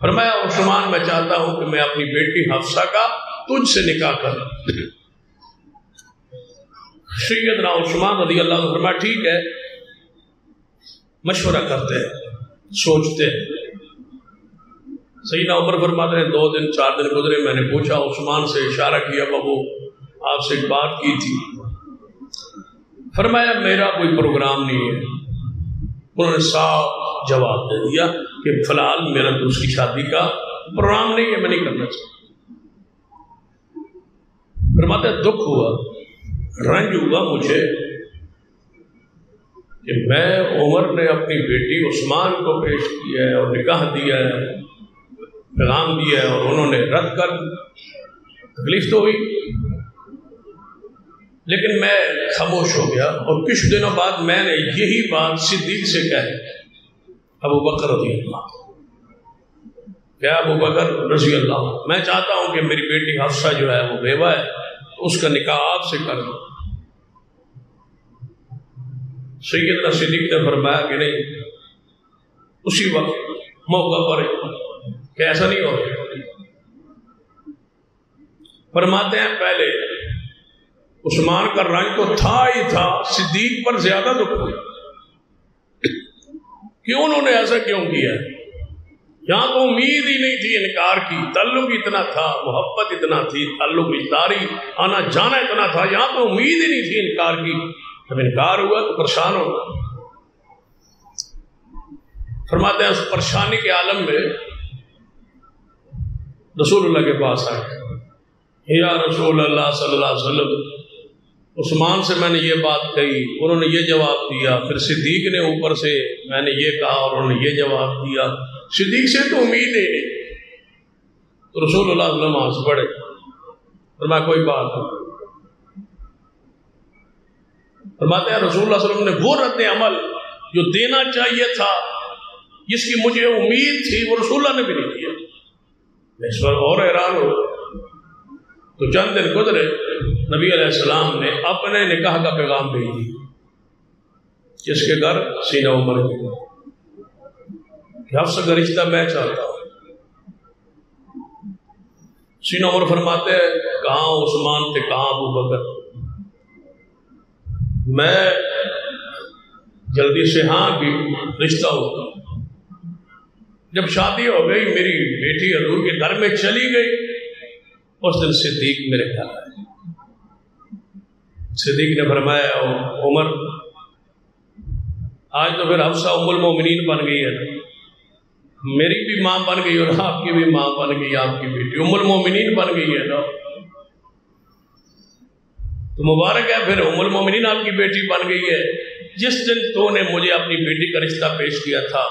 فرمایا عثمان، میں چاہتا ہوں کہ میں اپنی بیٹی حفصہ کا تجھ سے نکاح کروں. سیدنا عثمان رضی اللہ عنہ فرمایا ٹھیک ہے، مشورہ کرتے ہیں، سوچتے ہیں. سیدنا عمر فرماتے ہیں 2 دن 4 دن گزرے، میں نے پوچھا عثمان سے، اشارہ کیا، بابو آپ سے ایک بات کی تھی. فرمایا میرا کوئی پروگرام نہیں ہے. انہوں نے صاف جواب دے دیا کہ فی الحال میرا دوسری شادی کا پروگرام نہیں ہے، میں نہیں کرنا چاہتا. فرماتے ہیں دکھ ہوا، رنج ہوا مجھے کہ میں عمر نے اپنی بیٹی عثمان کو پیش کیا ہے اور نکاح دیا ہے، پیغام دیا ہے، اور انہوں نے رد کر. تکلیف تو ہوئی، لیکن میں خاموش ہو گیا. اور کچھ دنوں بعد میں نے یہی بات صدیق سے کہی، ابو بکر رضی اللہ. کیا ابو بکر رضی اللہ، میں چاہتا ہوں کہ میری بیٹی حفصہ جو ہے وہ بیوہ ہے، اس کا نکاح آپ سے کر دو. سیدنا صدیق نے فرمایا کہ نہیں، اسی وقت موقع پر کہ ایسا نہیں ہو سکتا۔ فرماتے ہیں پہلے عثمان کا رنگ تو تھا ہی تھا، صدیق پر زیادہ دکھ ہوا کہ انہوں نے ایسا کیوں کیا۔ یہاں تو امید ہی نہیں تھی انکار کی، تعلق اتنا تھا، محبت اتنا تھی، تعلق اجتاری آنا جانا اتنا تھا، یہاں تو امید ہی نہیں تھی انکار کی، جب انکار ہوا تو پریشان ہو گیا۔ فرماتے ہیں اس پریشانی کے عالم میں رسول اللہ کے پاس آئے، یا رسول اللہ صلی اللہ علیہ وسلم، عثمان سے میں نے یہ بات کہی، انہوں نے یہ جواب دیا، پھر صدیق نے اوپر سے میں نے یہ کہا اور انہوں نے یہ جواب دیا، صدیق سے تو امید ہی نہیں۔ تو رسول اللہ صلی اللہ علیہ وسلم ہنس پڑے، فرمایا کوئی بات نہیں۔ فرماتے ہیں رسول اللہ صلی اللہ علیہ وسلم نے وہ رد عمل جو دینا چاہیے تھا، جس کی مجھے امید تھی، وہ رسول اللہ نے بھی نہیں دیا۔ میں اس پر اور حیران ہوں۔ تو چند دن گزرے، نبی علیہ السلام نے اپنے نکاح کا پیغام بھیج دیا، جس کے گھر سینہ عمر کے گھر، کہ حفصہ کا رشتہ میں چاہتا ہوں۔ سینہ عمر فرماتے ہیں کہاں عثمان تھے، کہاں ابو بکر، میں جلدی سے ہاں بھی رشتہ ہوتا۔ جب شادی ہو گئی، میری بیٹی حضور کے گھر میں چلی گئی، اس دن صدیق میرے گھر آئے۔ صدیق نے فرمایا عمر آج تو پھر حفصہ ام المومنین بن گئی ہے، میری بھی ماں بن گئی اور آپ کی بھی ماں بن گئی، آپ کی بیٹی ام المومنین بن گئی ہے نا، تو مبارک ہے، پھر ام المومنین آپ کی بیٹی بن گئی ہے۔ جس دن تو نے مجھے اپنی بیٹی کا رشتہ پیش کیا تھا،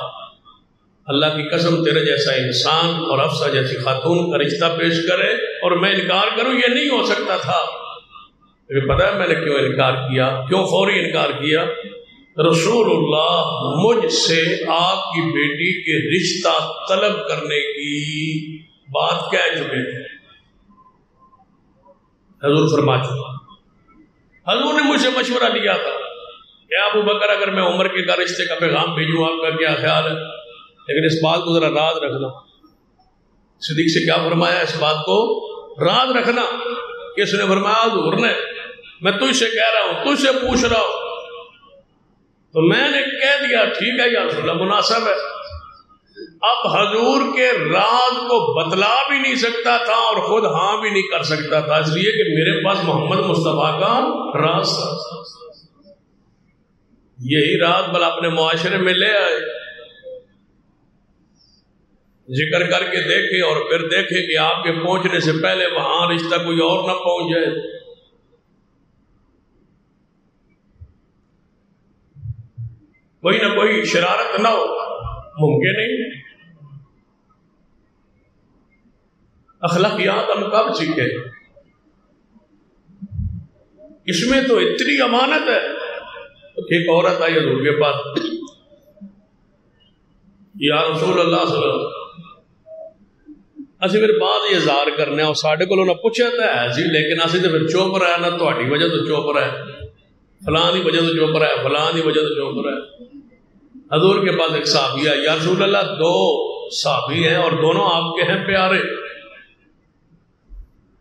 اللہ کی قسم تیرے جیسا انسان اور حفصہ جیسی خاتون کا رشتہ پیش کرے اور میں انکار کروں، یہ نہیں ہو سکتا تھا۔ مجھے پتا ہے میں نے کیوں انکار کیا، کیوں فوری انکار کیا۔ رسول اللہ مجھ سے آپ کی بیٹی کے رشتہ طلب کرنے کی بات کہہ چکے تھے، حضور فرما چکا۔ حضور نے مجھ سے مشورہ لیا تھا کہ ابو بکر اگر میں عمر کے گھر رشتے کا پیغام بھیجوں آپ کا کیا خیال ہے، لیکن اس بات کو ذرا راز رکھنا۔ صدیق سے کیا فرمایا، اس بات کو راز رکھنا۔ کس نے فرمایا، حضور نے، میں تجھ سے کہہ رہا ہوں، تجھ سے پوچھ رہا ہوں۔ تو میں نے کہہ دیا ٹھیک ہے یا رسول اللہ، مناسب ہے۔ اب حضور کے راز کو بتلا بھی نہیں سکتا تھا اور خود ہاں بھی نہیں کر سکتا تھا، اس لیے کہ میرے پاس محمد مصطفیٰ کا راز تھا۔ یہی راز بل اپنے معاشرے میں لے آئے، ذکر کر کے دیکھے اور پھر دیکھے کہ آپ کے پہنچنے سے پہلے وہاں رشتہ کوئی اور نہ پہنچ جائے۔ کوئی نہ کوئی شرارت نہ ہو، ممکن نہیں۔ اخلاقیات ہم کب سیکھے؟ اس میں تو اتنی امانت ہے۔ ایک عورت آئی حضور کے پاس، یا رسول اللہ صلی اللہ علیہ وسلم اسی پھر بعد یہ اظہار کرنے اور ساڑھے کو انہوں نے پوچھا تھا ایسی، لیکن اسی تو پھر چوپ رہا ہے، نہ تہاڈی وجہ تو چوپ رہا ہے، فلاں دی وجہ تو چوپ رہا ہے، فلاں دی وجہ تو چوپ رہا ہے۔ حضور کے پاس ایک صحابی ہے، یا رسول اللہ دو صحابی ہیں اور دونوں آپ کے ہیں پیارے،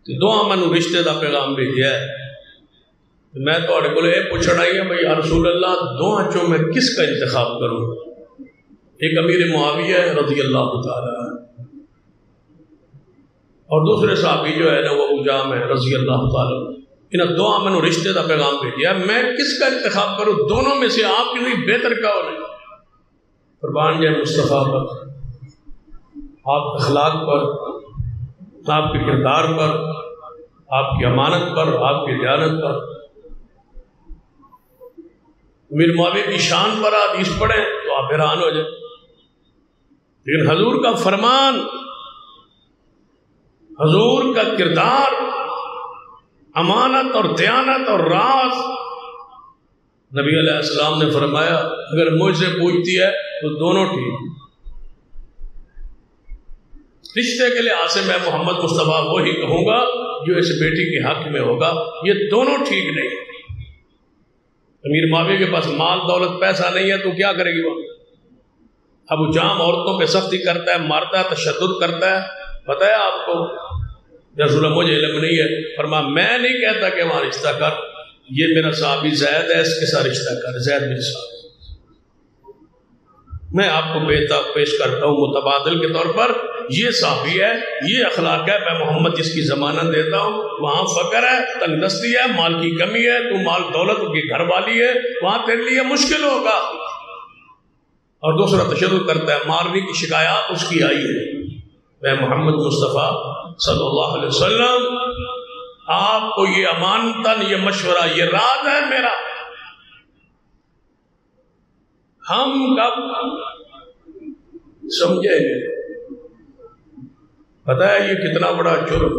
دو میں رشتے دا پیغام بھیجا ہے، میں تہاڈے کول یہ پوچھنا ہی ہے بھائی یا رسول اللہ دونوں چوں میں کس کا انتخاب کروں؟ ایک امیر معاویہ ہے رضی اللہ تعالی عنہ، اور دوسرے صحابی جو ہے نا وہ ابو جام ہے رضی اللہ تعالی عنہ۔ ان دو میں رشتے دا پیغام بھیجا ہے، میں کس کا انتخاب کروں؟ دونوں میں سے آپ کے لیے بہتر کیا ہو رہا ہے؟ قربان جائے مصطفیٰ پر، آپ اخلاق پر، آپ کے کردار پر، آپ کی امانت پر، آپ کی دیانت پر۔ امیر معاویہ کی شان پر حدیث پڑھیں تو آپ حیران ہو جائیں، لیکن حضور کا فرمان، حضور کا کردار، امانت اور دیانت اور راز، نبی علیہ السلام نے فرمایا اگر مجھ سے پوچھتی ہے تو دونوں ٹھیک۔ رشتے کے لحاظ سے میں محمد مصطفیٰ وہی کہوں گا جو اس بیٹی کے حق میں ہوگا، یہ دونوں ٹھیک نہیں۔ امیر معاویہ کے پاس مال دولت پیسہ نہیں ہے تو کیا کرے گی وہاں؟ ابو جام عورتوں پہ سختی کرتا ہے، مارتا ہے، تشدد کرتا ہے، پتہ ہے آپ کو؟ رسول اللہ مجھے علم نہیں ہے، فرمایا میں نہیں کہتا کہ وہاں رشتہ کر، یہ میرا صحابی زید ہے، اس کے ساتھ رشتہ کر، زید بن ثابت، میں آپ کو پیش کرتا ہوں متبادل کے طور پر، یہ صحابی ہے، یہ اخلاق ہے، میں محمد جس کی ضمانت دیتا ہوں، وہاں فقر ہے، تنگ دستی ہے، مال کی کمی ہے، تو مال دولت کی گھر والی ہے، وہاں تیرے لیے مشکل ہوگا۔ اور دوسرا تشدد کرتا ہے، ماروی کی شکایات اس کی آئی ہے۔ میں محمد مصطفیٰ صلی اللہ علیہ وسلم آپ کو یہ امانتاً، یہ مشورہ، یہ راز ہے میرا، ہم کب سمجھیں گے؟ پتہ ہے یہ کتنا بڑا جرم؟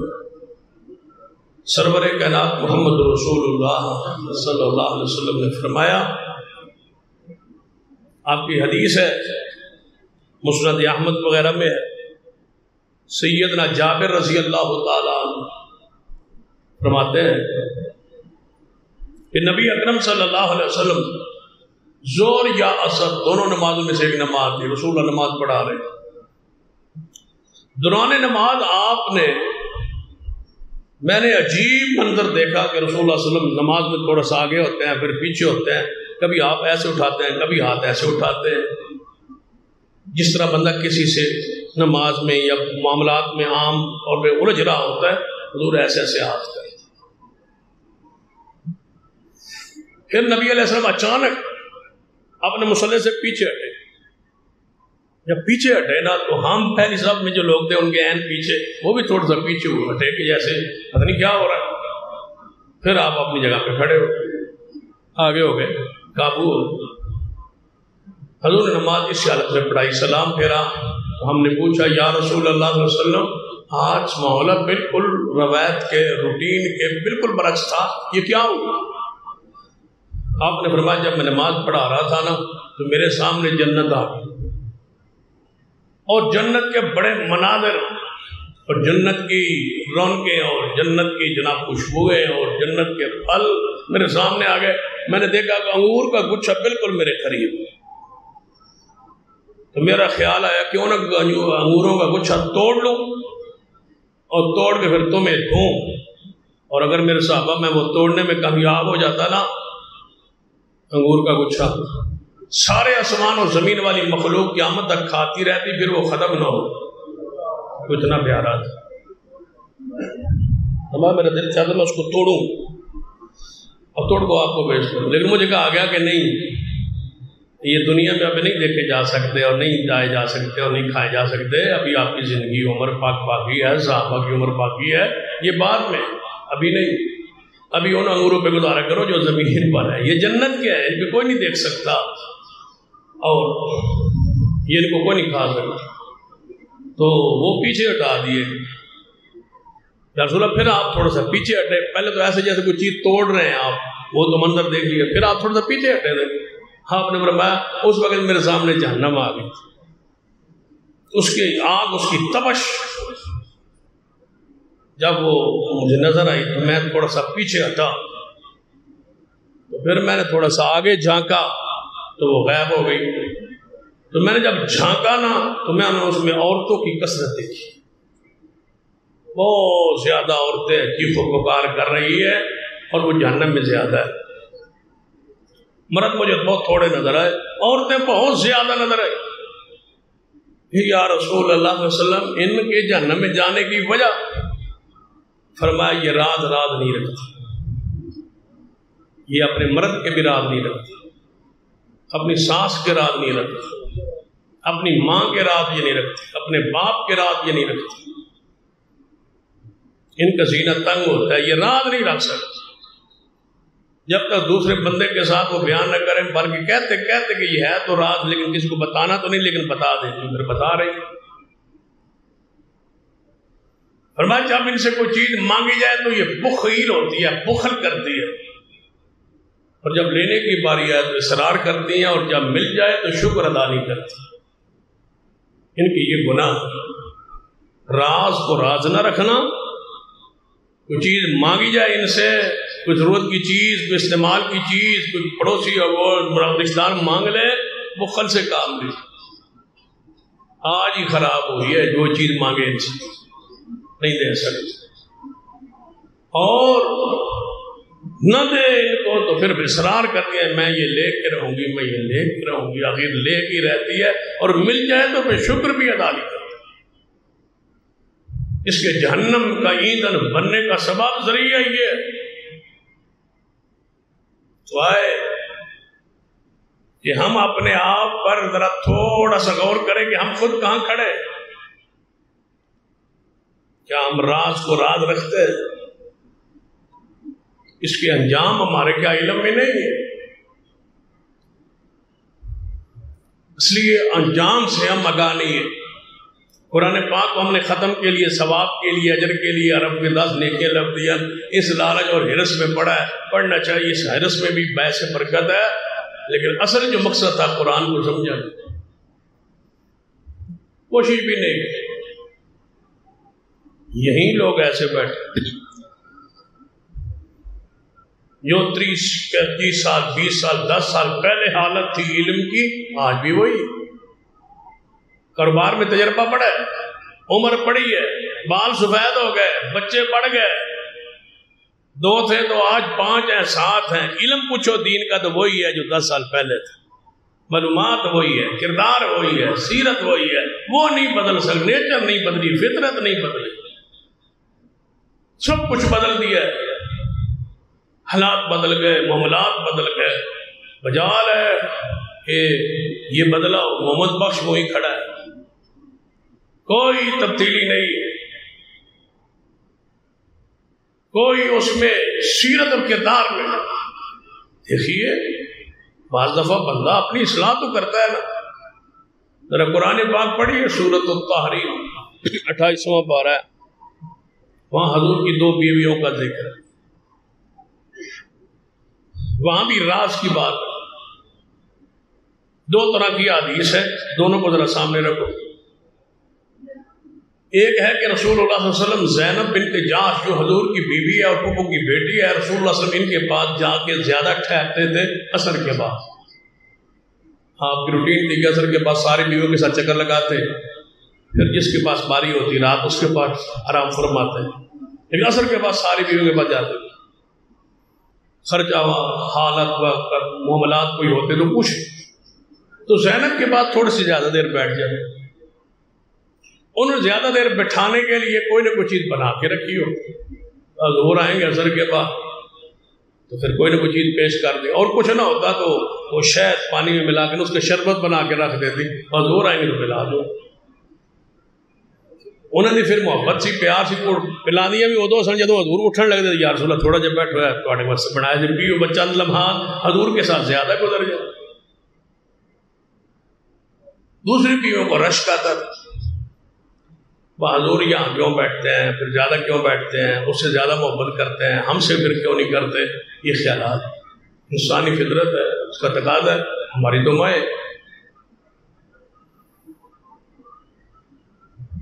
سرور کائنات محمد رسول اللہ صلی اللہ علیہ وسلم نے فرمایا، آپ کی حدیث ہے، مسند احمد وغیرہ میں ہے، سیدنا جابر رضی اللہ تعالیٰ عنہ فرماتے ہیں کہ نبی اکرم صلی اللہ علیہ وسلم زور یا اثر دونوں نمازوں میں سے ایک نماز تھی، رسول اللہ نماز پڑھا رہے، دوران نماز آپ نے، میں نے عجیب منظر دیکھا کہ رسول اللہ صلی اللہ علیہ وسلم نماز میں تھوڑا سا آگے ہوتے ہیں، پھر پیچھے ہوتے ہیں، کبھی آپ ایسے اٹھاتے ہیں، کبھی ہاتھ ایسے اٹھاتے ہیں، جس طرح بندہ کسی سے نماز میں یا معاملات میں عام اور میں الجھ رہا ہوتا ہے، حضور ایسے ایسے ہاتھ کرتے۔ پھر نبی علیہ السلام اچانک اپنے مصلی سے پیچھے ہٹے، جب پیچھے ہٹے نا تو ہم پہلی صف میں جو لوگ تھے ان کے عین پیچھے، وہ بھی تھوڑا سا پیچھے ہوئے ہٹے کہ جیسے پتہ نہیں کیا ہو رہا ہے۔ پھر آپ اپنی جگہ پہ کھڑے ہو گئے، آگے ہو گئے، قابو ہو گئے۔ حضور نے نماز اس حالت میں پڑھائی، سلام پھیرا، ہم نے پوچھا یا رسول اللہ صلی اللہ علیہ وسلم آج معاملہ بالکل روایت کے، روٹین کے بالکل برعکس تھا، یہ کیا ہوا؟ آپ نے فرمایا جب میں نماز پڑھا رہا تھا نا تو میرے سامنے جنت آ گئی، اور جنت کے بڑے مناظر اور جنت کی رونقیں اور جنت کی جناب خوشبوئیں اور جنت کے پھل میرے سامنے آ گئے۔ میں نے دیکھا کہ انگور کا گچھا بالکل میرے قریب، تو میرا خیال آیا کیوں نہ انگوروں کا گچھا توڑ لوں اور توڑ کے پھر تمہیں دوں، اور اگر میرے صحابہ میں وہ توڑنے میں کامیاب ہو جاتا نا انگور کا گچھا، سارے آسمان اور زمین والی مخلوق قیامت تک کھاتی رہتی، پھر وہ ختم نہ ہو، اتنا پیارا تھا۔ میرا دل چاہتا میں اس کو توڑوں، اب توڑ کو آپ کو بھیج دوں، لیکن مجھے کہا گیا کہ نہیں، یہ دنیا میں ابھی نہیں دیکھے جا سکتے اور نہیں جائے جا سکتے اور نہیں کھائے جا سکتے، ابھی آپ کی زندگی عمر پاک باقی ہے، صحابہ کی عمر باقی ہے، یہ بعد میں، ابھی نہیں، ابھی ان انگوروں پہ گزارا کرو جو زمین پر ہے، یہ جنت کیا ہے، ان پہ کوئی نہیں دیکھ سکتا اور یہ ان کو کوئی نہیں کھا سکتا، تو وہ پیچھے ہٹا دیے۔ رسول اللہ پھر آپ تھوڑا سا پیچھے ہٹے، پہلے تو ایسے جیسے کوئی چیز توڑ رہے ہیں آپ، وہ تو منظر دیکھ لیا، پھر آپ تھوڑا سا پیچھے ہٹے تھے، آپ نے فرمایا اس وقت میرے سامنے جہنم آ گئی، اس کی آگ، اس کی تپش جب وہ مجھے نظر آئی تو میں تھوڑا سا پیچھے ہٹا، تو پھر میں نے تھوڑا سا آگے جھانکا تو وہ غائب ہو گئی، تو میں نے جب جھانکا نا تو میں نے اس میں عورتوں کی کثرت دیکھی، بہت زیادہ عورتیں چیخ و پکار کر رہی ہے اور وہ جہنم میں زیادہ ہے۔ مرد مجھے بہت تھوڑے نظر آئے، عورتیں بہت زیادہ نظر آئی۔ یا رسول اللہ صلی اللہ علیہ وسلم ان کے جہنم میں جانے کی وجہ؟ فرمایا یہ راز نہیں رکھتی، یہ اپنے مرد کے بھی راز نہیں رکھتی، اپنی ساس کے راز نہیں رکھتی، اپنی ماں کے راز یہ نہیں رکھتی، اپنے باپ کے راز یہ نہیں رکھتی، ان کا سینہ تنگ ہوتا ہے، یہ راز نہیں رکھ سکتی جب تک دوسرے بندے کے ساتھ وہ بیان نہ کریں، بلکہ کہتے کہ یہ ہے تو راز، لیکن کسی کو بتانا تو نہیں، لیکن بتا دیتی، پھر بتا رہی ہے۔ فرمایا جب ان سے کوئی چیز مانگی جائے تو یہ بخیل ہوتی ہے، بخل کرتی ہے، اور جب لینے کی باری آئے تو اصرار کرتی ہیں، اور جب مل جائے تو شکر ادا نہیں کرتی۔ ان کی یہ گناہ، راز کو راز نہ رکھنا، کوئی چیز مانگی جائے ان سے، کوئی ضرورت کی چیز، کوئی استعمال کی چیز، کوئی پڑوسی اور وہ رشتہ دار مانگ لے، بخل سے کام نہیں. آج ہی خراب ہوئی ہے، جو چیز مانگے ان سے نہیں دے سکتے، اور نہ دے ان کو تو پھر اصرار کرتے ہیں میں یہ لے کے رہوں گی، میں یہ لے کے رہوں گی. آخر لے کی رہتی ہے، اور مل جائے تو پھر شکر بھی ادا نہیں کرتے. اس کے جہنم کا ایندھن بننے کا سبب ذریعہ یہ ہے. تو آئے کہ ہم اپنے آپ پر ذرا تھوڑا سا غور کریں کہ ہم خود کہاں کھڑے ہیں. کیا ہم راز کو راز رکھتے ہیں؟ اس کے انجام ہمارے کیا علم میں نہیں ہے؟ اس لیے انجام سے ہم آگاہ نہیں ہے. قرآن پاک کو ہم نے ختم کے لیے، ثواب کے لیے، اجر کے لیے عرب کے 10 نیکیاں لکھ دیا. اس لالچ اور ہرس میں پڑھا ہے، پڑھنا چاہیے. اس ہرس میں بھی باعث برکت ہے، لیکن اصل جو مقصد تھا قرآن کو سمجھا کوشش بھی نہیں کی. یہی لوگ ایسے بیٹھے جو 30 سال 20 سال 10 سال پہلے حالت تھی علم کی، آج بھی وہی. کاروبار میں تجربہ پڑا ہے، عمر پڑی ہے، بال سفید ہو گئے، بچے پڑ گئے، 2 تھے تو آج 5 ہیں، 7 ہیں. علم پوچھو دین کا تو وہی ہے جو 10 سال پہلے تھے. معلومات وہی ہے، کردار وہی ہے، سیرت وہی ہے. وہ نہیں بدل سکتے، نیچر نہیں بدلی، فطرت نہیں بدلی، سب کچھ بدل دیا ہے. حالات بدل گئے، معاملات بدل گئے. بجال ہے کہ یہ بدلا، محمد بخش وہی کھڑا ہے، کوئی تبدیلی نہیں، کوئی اس میں سیرت اور کردار میں. دیکھیے بعض دفعہ بندہ اپنی اصلاح تو کرتا ہے نا. ذرا قرآن پاک پڑھیے، سورۃ التحریم 28واں پارہ ہے، وہاں حضور کی 2 بیویوں کا ذکر ہے. وہاں بھی راز کی بات ہے. 2 طرح کی حدیث ہے، دونوں کو ذرا سامنے رکھو. ایک ہے کہ رسول اللہ صلی اللہ علیہ وسلم زینب بنت جاش جو حضور کی بیوی ہے اور پھپھو کی بیٹی ہے، رسول اللہ صلی اللہ علیہ وسلم ان کے پاس جا کے زیادہ ٹھہرتے تھے عصر کے بعد. آپ کی روٹین تھی کہ عصر کے بعد ساری بیویوں کے ساتھ چکر لگاتے، پھر جس کے پاس باری ہوتی رات اس کے پاس آرام فرماتے، لیکن عصر کے بعد ساری بیویوں کے پاس جاتے. خرچہ حالت معاملات کوئی ہوتے تو پوچھ، تو زینب کے بعد تھوڑی سی زیادہ دیر بیٹھ جائے. انہوں زیادہ دیر بٹھانے کے لیے کوئی نہ کوئی چیز بنا کے رکھی ہو. حضور آئیں گے عصر کے بعد تو پھر کوئی نہ کوئی چیز پیش کر دیں، اور کچھ نہ ہوتا تو وہ شہد پانی میں ملا کے اس کے شربت بنا کے رکھ دیتی. حضور آئیں گے تو پلا دو. انہوں نے پھر محبت سی پیار سی پلا دیا بھی. ادو سن جدو حضور اٹھن لگتے یا رسول اللہ تھوڑا جہا بیٹھا ہے تھوڑے واسطے بنایا جب بھی بچہ لمحات حضور کے ساتھ زیادہ گزر جائے. دوسری بیویوں کو رشک آتا تھا، حضور یہاں کیوں بیٹھتے ہیں، پھر زیادہ کیوں بیٹھتے ہیں، اس سے زیادہ محبت کرتے ہیں، ہم سے پھر کیوں نہیں کرتے. یہ خیالات انسانی فطرت ہے، اس کا تقاضا ہے. ہماری تو مائیں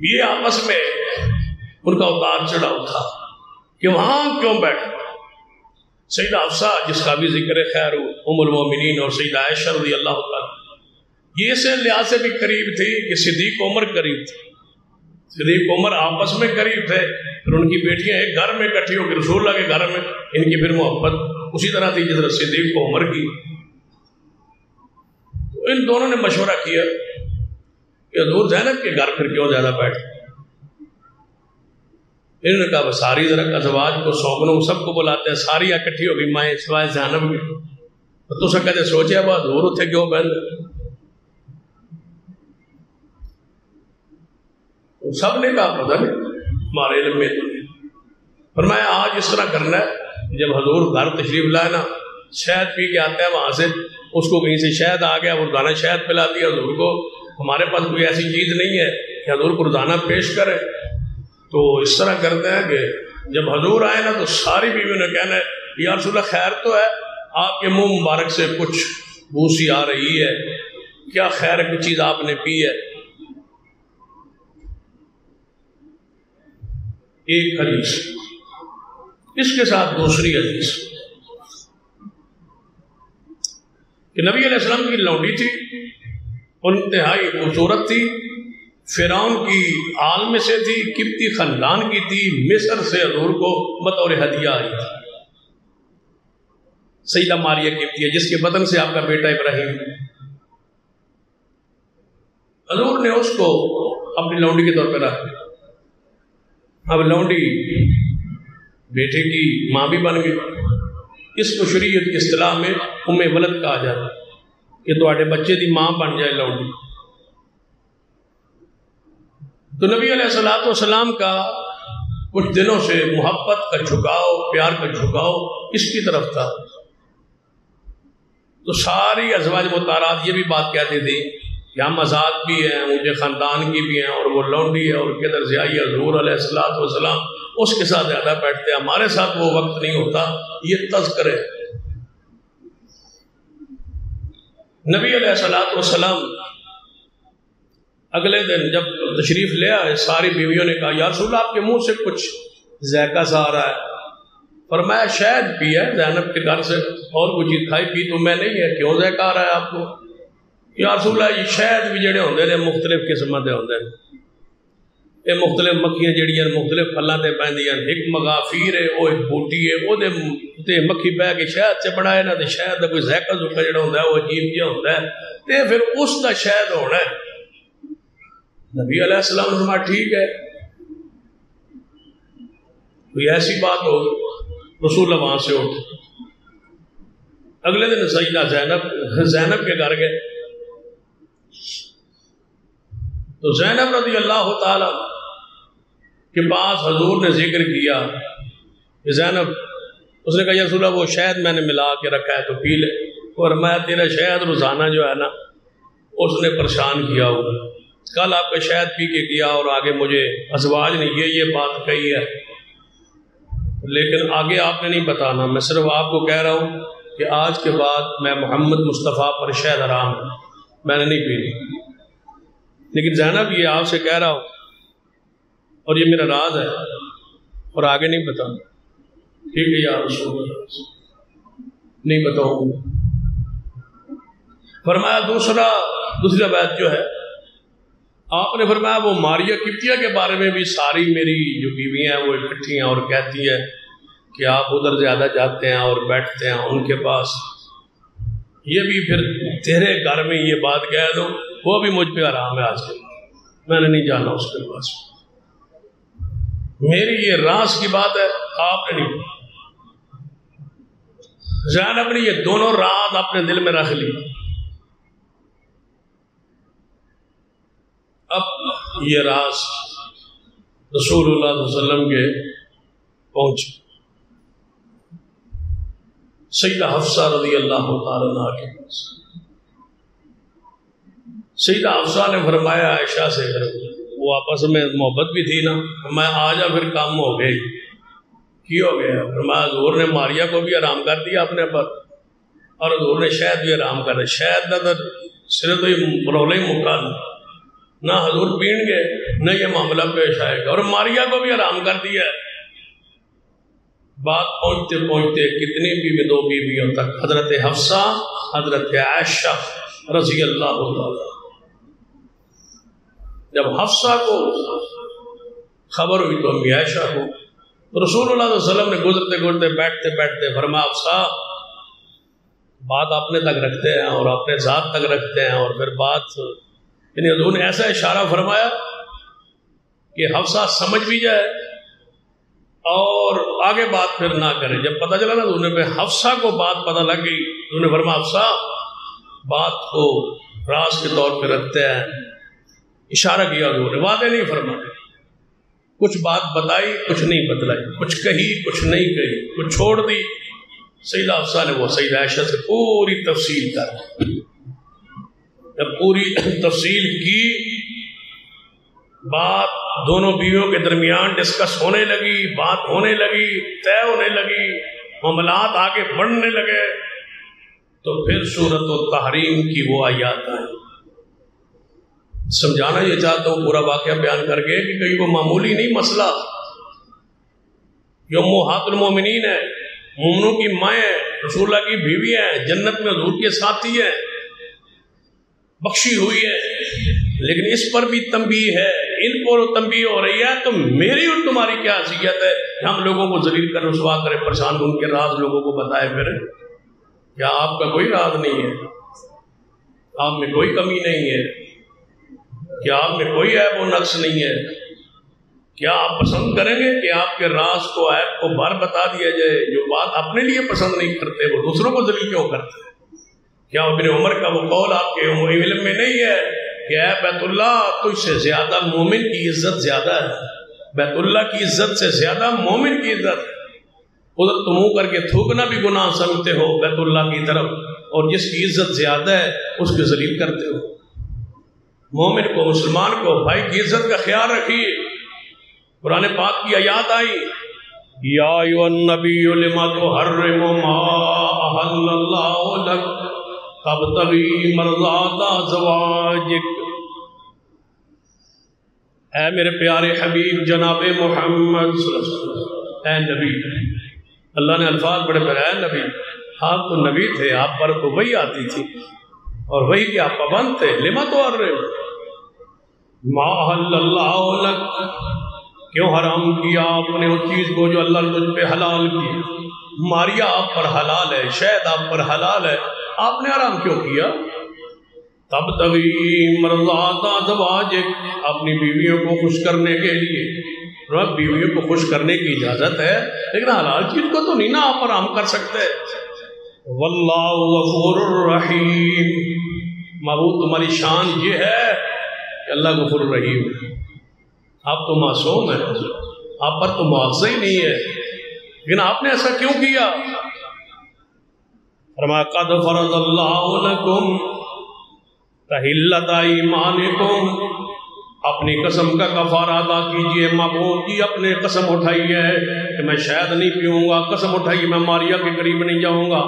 یہ آپس میں ان کا اتار چڑھاؤ تھا کہ وہاں کیوں بیٹھے. سیدہ حفصہ جس کا بھی ذکر خیر ام المومنین اور سیدہ عائشہ رضی اللہ تعالیٰ یہ سے لحاظ سے بھی قریب تھی کہ صدیق عمر قریب تھے. صدیق عمر آپس میں قریب تھے، پھر ان کی بیٹیاں ایک گھر میں اکٹھی ہو کے رسول اللہ کے گھر میں ان کی پھر محبت اسی طرح تھی جس طرح صدیق کو عمر کی. تو ان دونوں نے مشورہ کیا کہ حضور زینب کے گھر پھر کیوں زیادہ بیٹھے. انہوں نے کہا ساری ذرا ازواج کو سوگنوں سب کو بلاتے ہیں، ساری اکٹھی ہو گئی مائیں سوائے زینب کے. تو سب کہتے سوچے اب حضور اتنے کیوں بہن. سب نے کہا پتہ نہیں ہمارے علم میں. فرمایا آج اس طرح کرنا ہے جب حضور گھر تشریف لائے نا شہد پی کے آتے ہیں وہاں سے، اس کو کہیں سے شہد آ گیا وہ روزانہ شہد پلا دیا حضور کو. ہمارے پاس کوئی ایسی چیز نہیں ہے کہ حضور کو روزانہ پیش کرے. تو اس طرح کرتے ہیں کہ جب حضور آئے نا تو ساری بیویوں نے کہنا ہے یا رسول اللہ خیر تو ہے، آپ کے منہ مبارک سے کچھ بو سی آ رہی ہے، کیا خیر کی چیز آپ نے پی ہے. ایک حدیث، اس کے ساتھ دوسری حدیث کہ نبی علیہ السلام کی لونڈی تھی، انتہائی خوبصورت تھی، فرعون کی آل میں سے تھی، قبطی خاندان کی تھی، مصر سے حضور کو بطور ہدیہ آئی تھی، سیدہ ماریہ قبطیہ، جس کے بدن سے آپ کا بیٹا ابراہیم۔ حضور نے اس کو اپنی لونڈی کے طور پہ رکھ دیا۔ اب لونڈی بیٹے کی ماں بھی بن گئی۔ اس کو شریعت کی اصطلاح میں ام ولد کہا جاتا ہے کہ تواڈے بچے دی ماں بن جائے لونڈی۔ تو نبی علیہ الصلوۃ والسلام کا کچھ دنوں سے محبت کا جھکاؤ، پیار کا جھکاؤ اس کی طرف تھا۔ تو ساری ازواج مطہرات یہ بھی بات کہتی تھی کہ ہم آزاد بھی ہیں، مجھے خاندان کی بھی ہیں، اور وہ لونڈی ہے، اور کدھر سے آئی حضور علیہ الصلوۃ والسلام اس کے ساتھ زیادہ بیٹھتے ہیں، ہمارے ساتھ وہ وقت نہیں ہوتا۔ یہ تذکرے نبی علیہ الصلوۃ والسلام اگلے دن جب تشریف لے آئے، ساری بیویوں نے کہا یا رسول اللہ آپ کے منہ سے کچھ ذائقہ سا آ رہا ہے۔ فرمایا شہد پیا ہے زینب کے گھر سے، اور کوئی چیز کھائی پی تو میں نہیں ہے، کیوں ذائقہ آ رہا ہے آپ کو؟ یا رسول اللہ یہ شہد بھی جڑے ہوندے نے مختلف قسم دے ہوندے نے، یہ مختلف مکھیاں جڑیاں مختلف پھلاں تے پیندیاں، ایک مغافیر ہے، وہ ایک بوٹی ہے، وہ دے مکھی بہ کے شہد سے بنائے نا، تے شہد دا کوئی ذائقہ زوقہ جڑا ہوندا ہے وہ عجیب جہا ہوندا ہے، تے پھر اس دا شہد ہونا ہے۔ نبی علیہ السلام نے فرمایا ٹھیک ہے، کوئی ایسی بات ہوگی۔ رسول اللہ وہاں سے اٹھ اگلے دن سیدہ زینب کے گھر گئے، تو زینب رضی اللہ تعالی کے پاس حضور نے ذکر کیا کہ زینب، اس نے کہا یا رسول اللہ وہ شہد میں نے ملا کے رکھا ہے تو پی لے، اور میں تیرا شہد روزانہ جو ہے نا اس نے پریشان کیا ہوگا، کل آپ کا شہد پی کے کیا اور آگے مجھے ازواج نے یہ بات کہی ہے، لیکن آگے آپ نے نہیں بتانا، میں صرف آپ کو کہہ رہا ہوں کہ آج کے بعد میں محمد مصطفیٰ پر شہد حرام ہے، میں نے نہیں پی، لیکن زینب یہ آپ سے کہہ رہا ہوں اور یہ میرا راز ہے اور آگے نہیں بتانا۔ ٹھیک ہے یا رسول اللہ، نہیں بتاؤں۔ فرمایا دوسری بات جو ہے آپ نے فرمایا وہ ماریہ قبطیہ کے بارے میں بھی ساری میری جو بیویاں ہیں وہ اکٹھی ہیں اور کہتی ہیں کہ آپ ادھر زیادہ جاتے ہیں اور بیٹھتے ہیں ان کے پاس، یہ بھی پھر تیرے گھر میں یہ بات کہہ دو، وہ بھی مجھ پہ حرام ہے آج کے، میں نے نہیں جانا اس کے پاس، میری یہ راز کی بات ہے آپ نے نہیں۔ زینب نے یہ دونوں راز اپنے دل میں رکھ لی۔ اب یہ راز رسول اللہ صلی اللہ علیہ وسلم کے پہنچے، سیدہ حفصہ رضی اللہ تعالیٰ عنہا کے پاس۔ سیدہ حفصہ نے فرمایا عائشہ سے، وہ آپس میں محبت بھی تھی نا، میں آجا پھر کام ہو گئی، کی ہو گیا؟ فرمایا حضور نے ماریہ کو بھی حرام کر دیا اپنے پر، اور حضور نے شہد بھی حرام کر دیا، شہد نہ صرف تو یہ رولا ہی مکا نہ حضور پین گے نہ یہ معاملہ پیش آئے گا، اور ماریہ کو بھی حرام کر دیا ہے۔ بات پہنچتے پہنچتے کتنی بیوی، دو بیویوں تک، حضرت حفصہ حضرت عائشہ رضی اللہ تعالی۔ جب حفصہ کو خبر ہوئی تو امی عائشہ کو، تو رسول اللہ صلی اللہ علیہ وسلم نے گزرتے گزرتے بیٹھتے بیٹھتے فرمایا حفصہ بات اپنے تک رکھتے ہیں اور اپنے ذات تک رکھتے ہیں، اور پھر بات یعنی حضور نے ایسا اشارہ فرمایا کہ حفصہ سمجھ بھی جائے اور آگے بات پھر نہ کرے۔ جب پتہ چلا نا تو انہوں نے حفصہ کو بات پتہ لگ گئی، انہوں نے فرمایا حفصہ بات کو راز کے طور پہ رکھتے ہیں، اشارہ کیا حضور نے، واضح نہیں فرمایا، کچھ بات بتائی کچھ نہیں بتلائی، کچھ کہی کچھ نہیں کہی، کچھ چھوڑ دی۔ سیدہ حفصہ نے وہ سیدہ عائشہ سے پوری تفصیل کر، جب پوری تفصیل کی، بات دونوں بیویوں کے درمیان ڈسکس ہونے لگی، بات ہونے لگی، طے ہونے لگی، معاملات آگے بڑھنے لگے، تو پھر سورۃ التحریم کی وہ آیات آئیں۔ سمجھانا یہ چاہتا ہوں پورا واقعہ بیان کر کے کہ کہیں وہ معمولی نہیں مسئلہ، یہ امہات المومنین ہے، مومنوں کی مائیں ہیں، رسول اللہ کی بیوی ہیں، جنت میں حضور کے ساتھی ہیں، بخشی ہوئی ہے، لیکن اس پر بھی تنبیہ ہے، ان پر تنبیہ ہو رہی ہے تو میری اور تمہاری کیا حیثیت ہے کہ ہم لوگوں کو ذلیل کر رسوا کرے، پریشان ان کے راز لوگوں کو بتائے پھر؟ کیا آپ کا کوئی راز نہیں ہے؟ آپ میں کوئی کمی نہیں ہے؟ کیا آپ میں کوئی عیب و نقص نہیں ہے؟ کیا آپ پسند کریں گے کہ آپ کے راز کو عیب کو بار بتا دیا جائے؟ جو بات اپنے لیے پسند نہیں کرتے وہ دوسروں کو ذلیل کیوں کرتے ہیں؟ کیا ابن عمر کا وہ قول آپ کے علم میں نہیں ہے کہ اے بیت اللہ تجھ سے زیادہ مومن کی عزت زیادہ ہے، بیت اللہ کی عزت سے زیادہ مومن کی عزت ہے؟ ادھر تم منہ کر کے تھوکنا بھی گناہ سمجھتے ہو بیت اللہ کی طرف، اور جس کی عزت زیادہ ہے اس کو ذلیل کرتے ہو۔ مومن کو، مسلمان کو، بھائی کی عزت کا خیال رکھیے۔ قرآن پاک کی آیات آئی، یا ایھا النبی لما تحرم ما احل اللہ لک تبتغی مرضات ازواجک، اے میرے پیارے حبیب جناب محمد صلی اللہ علیہ وسلم، اے نبی، اللہ نے الفاظ بڑے بڑے، اے نبی، آپ تو نبی تھے، آپ پر تو وحی آتی تھی اور وحی کے آپ پابند تھے، لما تحرم ما احل اللہ لک، کیوں حرام کیا آپ نے اس چیز کو جو اللہ نے تجھ پہ حلال کی؟ ماریا آپ پر حلال ہے، شہد آپ پر حلال ہے، آپ نے حرام کیوں کیا؟ تب تبھی مرضات ازواجک، اپنی بیویوں کو خوش کرنے کے لیے، رب بیویوں کو خوش کرنے کی اجازت ہے لیکن حلال چیز کو تو نہیں نا آپ حرام کر سکتے۔ واللہ غفور الرحیم، معبود تمہاری شان یہ ہے کہ اللہ غفور الرحیم ہے، آپ تو معصوم ہیں، آپ پر تو مؤاخذہ ہی نہیں ہے، لیکن آپ نے ایسا کیوں کیا؟ فرمایا قد فرض اللہ لکم تحلۃ ایمانکم، اپنی قسم کا کفارہ ادا کیجئے۔ معبود کی اپنے قسم اٹھائی ہے کہ میں شہد نہیں پیوں گا، قسم اٹھائی میں ماریا کے قریب نہیں جاؤں گا،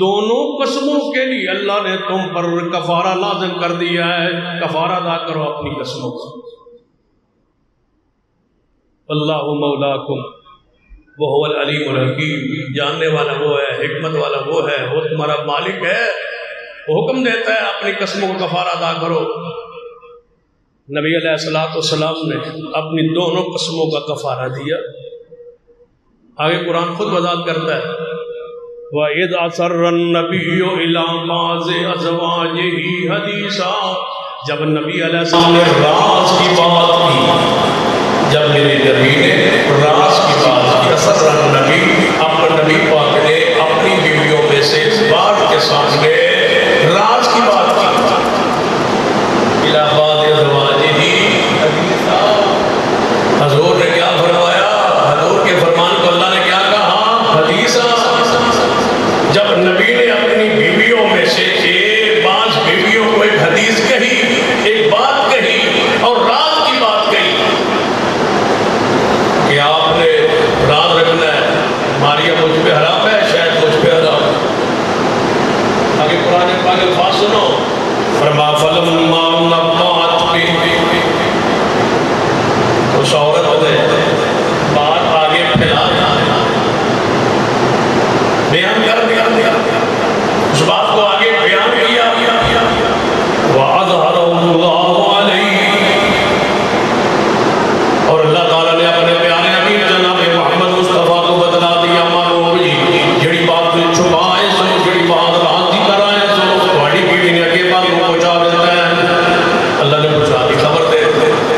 دونوں قسموں کے لیے اللہ نے تم پر کفارہ لازم کر دیا ہے، کفارہ ادا کرو اپنی قسموں کا۔ اللہ مولاکم وہو العلیم الحکیم، جاننے والا وہ ہے، حکمت والا وہ ہے، وہ تمہارا مالک ہے، وہ حکم دیتا ہے اپنی قسموں کا کفارہ ادا کرو۔ نبی علیہ السلام نے اپنی دونوں قسموں کا کفارہ دیا۔ آگے قرآن خود وضاحت کرتا ہے، وَإِذْ أَسَرَّ النَّبِيُّ إِلَىٰ بَعْضِ أَزْوَاجِهِ حَدِيثًا، جب نبی علیہ السلام نے راز کی بات کی، جب میرے نبی نے راز کی بات کی، اثر النبی، اپنے نبی پاک نے اپنی بیویوں میں سے بعض کے سامنے راز کی بات کی، إِلَىٰ بَعْضِ أَزْوَاجِهِ حَدِيثًا، حضور نے کیا فرمایا؟ حضور کے فرمان کو اللہ نے کیا کہا؟ حدیثا۔ جب نبی نے اپنی بیویوں میں سے ایک بعض بیویوں کو ایک حدیث کہی، ایک بات کہی اور راز کی بات کہی کہ آپ نے راز رکھنا ہے، ماریا مجھ پہ حرام ہے، شاید مجھ پہ حرام ہے۔ آگے قرآن پاک الفاظ سنو، فرما فلما نبأت بہ، اس عورت نے بات آگے پھیلا بیان کر دیا، اس بات کو آگے بیان کیا، وَأَظْهَرَهُ اللَّهُ عَلَيْهِ، اور اللہ تعالیٰ نے اپنے پیارے نبی جناب محمد مصطفیٰ کو بتلا دیا، معلوم جڑی بات نے چھپائے سو، جڑی بات راضی کرائے سو، تھوڑی بیوی نے اگے بات کو پہنچا دیتا ہے، اللہ نے پہنچا دی، خبر دے دیتے۔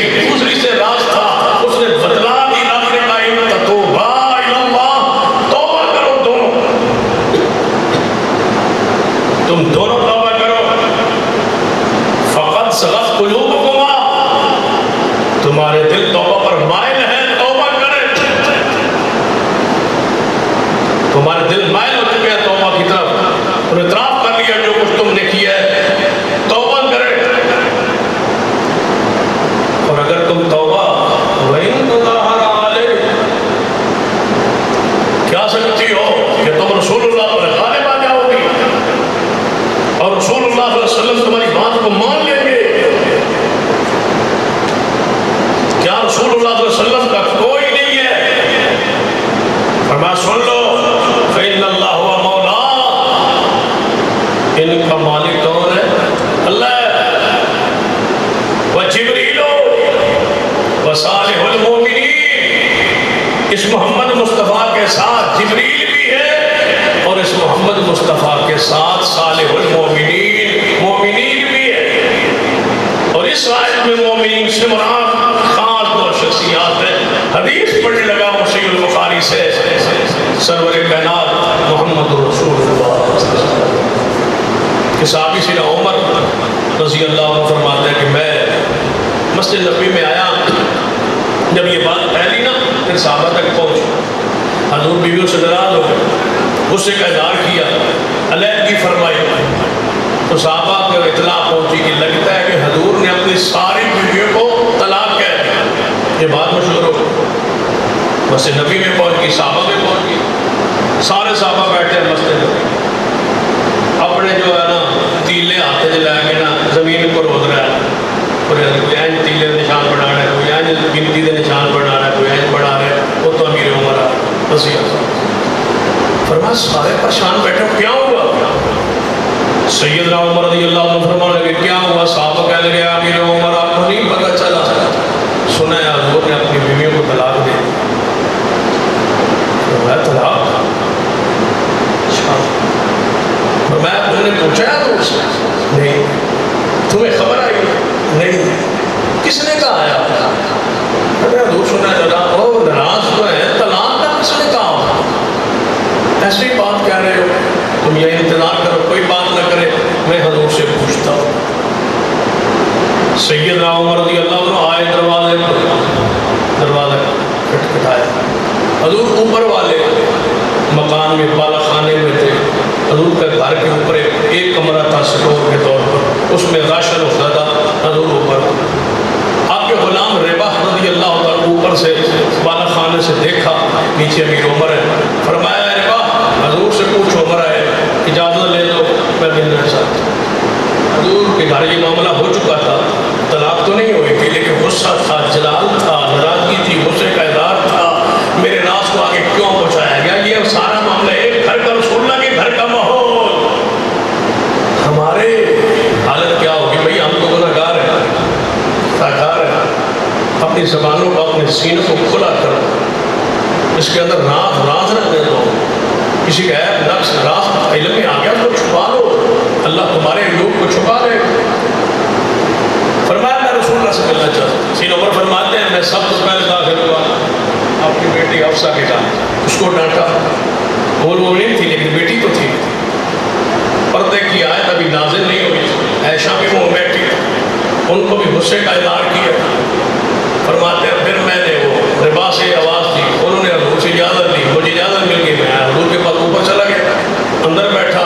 ایک دوسری سے راز تھا، اس نے بدلا دی، رب نے کہا ان تتوبا الی اللہ، توبہ کرو دونوں، تم دونوں توبہ کرو، فقد صغت قلوبکما، تمہارے دل توبہ پر مائل ہیں، توبہ کریں، تمہارے دل مائل ہو چکے ہیں توبہ کی طرف، اور اعتراف کر لیا جو کچھ تم نے کیا ہے، توبہ کریں، اور اگر تم توبہ وَإِن تَظَاهَرَ عَلَيْهِ، کیا سمجھتی ہو کہ تم رسول اللہ پر غالب آ جاؤ گی اور رسول اللہ صلی اللہ علیہ وسلم تمہاری بات کو مان لیں گے؟ کیا رسول اللہ صلی اللہ علیہ وسلم کا کوئی نہیں ہے؟ فرمایا سن لو فَإِنَّ اللَّهُ هُوَ مَوْلَاهُ، ان کا مالک کون ہے؟ اللہ ہے، وَجِبْرِيلُ وَصَالِحُ الْمُؤْمِنِينَ، اس محمد مصطفیٰ کے ساتھ جبریل بھی ہے اور اس محمد مصطفیٰ کے ساتھ صالح المؤمنین مومنین بھی ہے، اور اس آیت میں مومنین سے مراد خاص دو شخصیات ہیں۔ حدیث پڑھنے لگا صحیح البخاری سے، سرور کائنات محمد رسول اللہ کہ صحابی سیدنا عمر رضی اللہ عنہ فرماتے ہیں کہ میں مسجد نبوی میں آیا، جب یہ بات پھیلی نا پھر صحابہ تک پہنچ، حضور بیویوں سے ناراض ہو گئے، غصے کا اظہار کیا، علیحدگی فرمائی، تو صحابہ کو اطلاع پہنچی کہ لگتا ہے کہ حضور نے اپنی ساری بیویوں کو طلاق کہہ دیا، یہ بات مشہور ہو گئی، مسجد نبوی میں پہنچ گئی، صحابہ میں پہنچ گئی، سارے صحابہ بیٹھے ہیں مسجد نبوی، اپنے جو ہے نا تیلے ہاتھ جلا کے نا زمین پر روز رہا ہے، کوئی این تیلے نشان بنا رہا ہے، کوئی این گنتی دے نشان بنا رہا ہے، کوئی این بنا رہا ہے، وہ تو امیر عمر ہے رضی اللہ۔ فرمایا سارے پریشان بیٹھے کیا ہوا؟ سیدنا عمر رضی اللہ عنہ فرمانے لگے کیا ہوا؟ صحابہ کہنے لگے امیر عمر آپ کو نہیں پتہ چلا، سنا ہے حضور نے اپنی بیویوں کو طلاق دے دی۔ فرمایا طلاق؟ اچھا، فرمایا تم نے پوچھا ہے تو اس سے؟ نہیں۔ تمہیں خبر آئی؟ نہیں۔ کس نے کہا ہے آپ کا؟ حضور سنا ہے وہ ناراض تو ہے، طلاق کا کس نے کہا؟ ایسی بات کہہ رہے ہو، تم یہ انتظار کرو کوئی بات نہ کرے، میں حضور سے پوچھتا ہوں۔ سیدنا عمر رضی اللہ عنہ آئے دروازے پر، دروازہ کھٹکھٹایا، حضور اوپر والے مکان میں بالا خانے میں تھے، حضور کے گھر کے اوپر ایک کمرہ تھا سٹور کے طور پر، اس میں راشن ہوتا تھا، حضور اوپر، آپ کے غلام رباح رضی اللہ عنہ اوپر سے بالا خانے سے دیکھا نیچے امیر عمر ہے، فرمایا رباح حضور سے پوچھو، عمر آئے اجازت لے لو میں ملنا چاہتا ہوں۔ حضور کے گھر یہ معاملہ ہو چکا تھا، طلاق تو نہیں ہوئی تھی لیکن غصہ تھا، جلال تھا، ناراضگی تھی، غصے کا اظہار تھا، میرے راز کو آگے کیوں پہنچایا گیا؟ یہ سارا معاملہ ایک گھر کا رسول اللہ کے گھر کا ماحول، ہمارے حالت کیا ہوگی؟ بھئی ہم تو گناہگار ہیں، خطاکار ہیں، اپنی زبانوں کو اپنے سینوں کو کھلا کرو، اس کے اندر راز رکھنے دو، کسی کا عیب نقص راز علم میں آ گیا تو چھپا لو، اللہ تمہارے عیوب کو چھپا دے۔ فرمایا میں رسول اللہ سے ملنا چاہتا ہوں۔ سیدنا عمر فرماتے ہیں میں سب سے پہلے داخل ہوا اپنی بیٹی حفصہ کے گھر، اس کو ڈانٹا، وہ نہیں تھی لیکن بیٹی تو تھی، پردے کی آیت ابھی نازل نہیں ہوئی، عائشہ بھی وہ بیٹھی، ان کو بھی غصے کا اظہار کیا۔ فرماتے ہیں پھر میں نے وہ ربا سے آواز دی، انہوں نے حضور سے اجازت لی، مجھے اجازت مل گئی، میں حضور کے پاس اوپر چلا گیا، اندر بیٹھا،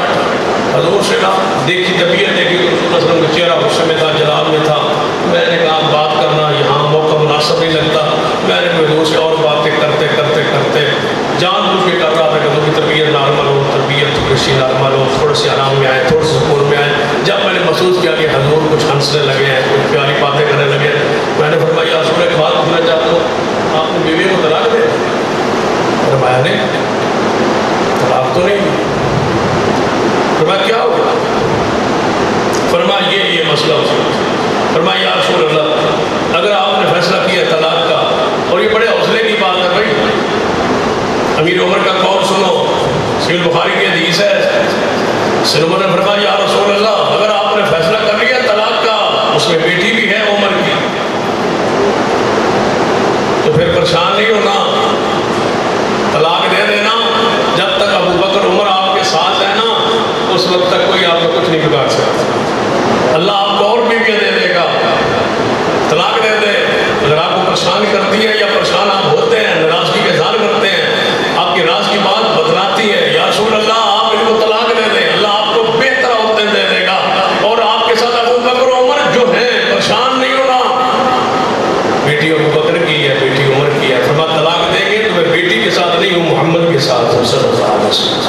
حضور سے کہا دیکھی طبیعت دیکھی تو رسول اللہ صلی اللہ علیہ وسلم کا چہرہ غصے میں تھا، جلال میں تھا، میں نے کہا بات کرنا یہاں موقع مناسب نہیں لگتا، میں نے حضور سے اور باتیں کرتے کرتے کرتے جان بوجھ کے کر رہا تھا کہ حضور کی طبیعت نارمل ہو، طبیعت تھوڑی سی نارمل ہو، تھوڑے سے آرام میں آئے، تھوڑے سے سکون میں آئے۔ جب میں نے محسوس کیا کہ حضور کچھ ہنسنے لگے ہیں، کچھ پیاری باتیں کرنے لگے ہیں، میں نے فرمایا یا رسول اللہ ایک بات پوچھنا چاہتا ہوں، آپ نے بیوی کو طلاق دے؟ فرمایا نہیں، طلاق تو نہیں۔ فرمایا کیا ہوگا؟ فرمایا یہ مسئلہ ہو۔ فرمایا یا رسول اللہ اگر آپ نے فیصلہ کیا طلاق کا، اور یہ بڑے حوصلے کی بات ہے بھائی، امیر عمر کا قول سنو، صحیح البخاری کی حدیث ہے، سیدنا عمر نے فرمایا یا رسول اللہ اگر آپ نے فیصلہ کر لیا طلاق کا، اس میں بیٹی بھی ہے عمر کی، پریشان کرتی ہیں یا پریشان آپ ہوتے ہیں، ناراضگی کا اظہار کرتے ہیں، آپ کی راز کی بات بتلاتی ہے، یا رسول اللہ آپ ان کو طلاق دے دیں، اللہ آپ کو بہتر عورتیں دے دے گا، اور آپ کے ساتھ ابو بکر و عمر جو ہیں، پریشان نہیں ہونا۔ بیٹی ابو بکر کی ہے، بیٹی عمر کی ہے، فرمایا طلاق دیں گے تو میں بیٹی کے ساتھ نہیں ہوں، محمد کے ساتھ ہوں صلی اللہ علیہ وسلم۔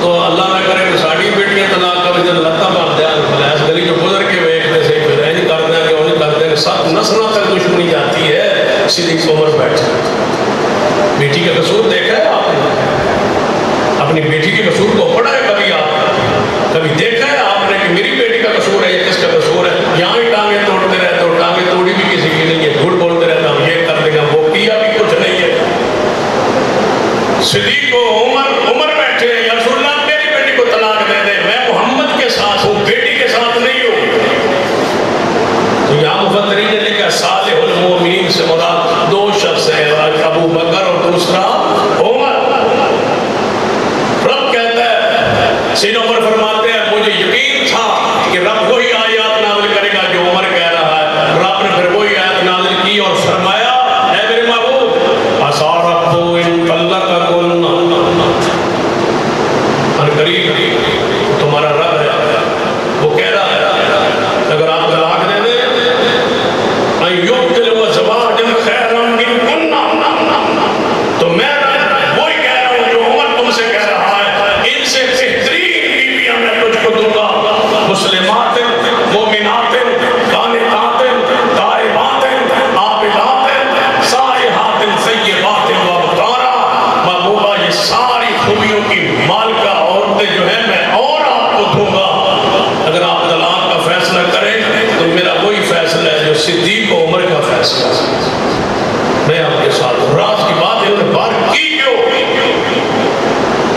تو اللہ نہ کرے کہ ساڑی بیٹیاں طلاق کا وجہ لتا مار دیا، اس گلی جو گزر کے ویکھتے سے پھر این کر دیں گے، انہیں کر دیں گے، سب نسلوں تک دشمنی جاتی ہے۔ صدیق عمر بیٹھے، بیٹی کا قصور دیکھا ہے آپ نے؟ اپنی بیٹی کے قصور کو پڑھا ہے کبھی آپ؟ کبھی دیکھا ہے آپ نے کہ میری بیٹی کا قصور ہے، یہ کس کا قصور ہے؟ یہاں ہی ٹانگیں توڑتے رہتے ہو، ٹانگیں توڑی بھی کسی کی نہیں ہے، جھوٹ بولتے رہتا ہوں، یہ کر دے گا، وہ کیا بھی کچھ نہیں ہے۔ صدیق و عمر بیٹھے، یا رسول اللہ میری بیٹی کو طلاق دے دے، میں محمد کے ساتھ ہوں، بیٹی کے ساتھ نہیں ہوں۔ تو یہاں مفسرین نے لکھا صالح المومنین سے مراد دو شخص ہیں، ابو بکر اور دوسرا عمر۔ رب کہتا ہے، سیدنا عمر فرماتے ہیں مجھے یقین تھا کہ رب وہی آیات نازل کرے گا جو عمر کہہ رہا ہے۔ رب نے پھر وہی آیات نازل کی اور فرمایا اے میرے محبوب عسیٰ ربہ ان طلقکن، ان قریب تمہارا رب ہے وہ کہہ رہا ہے اگر آپ طلاق دے دیں ان یبدل ازواجا خیرا منکن، تو میں وہی کہہ رہا ہوں جو عمر تم سے کہہ رہا ہے، ان سے بہترین بیویاں میں تجھ کو دوں گا، مسلمات مومنات قانتات تائبات عابدات سائحات سیبات وابکارا۔ محبوبہ یہ ساری خوبیوں کی مالکہ عورتیں جو ہیں میں اور آپ کو دوں گا۔ اگر آپ طلاق کا فیصلہ کریں تو میرا وہی فیصلہ ہے جو صدیق و عمر کا فیصلہ ہے، میں آپ کے ساتھ ہوں۔ راز کی بات انہوں نے بار کی کیوں؟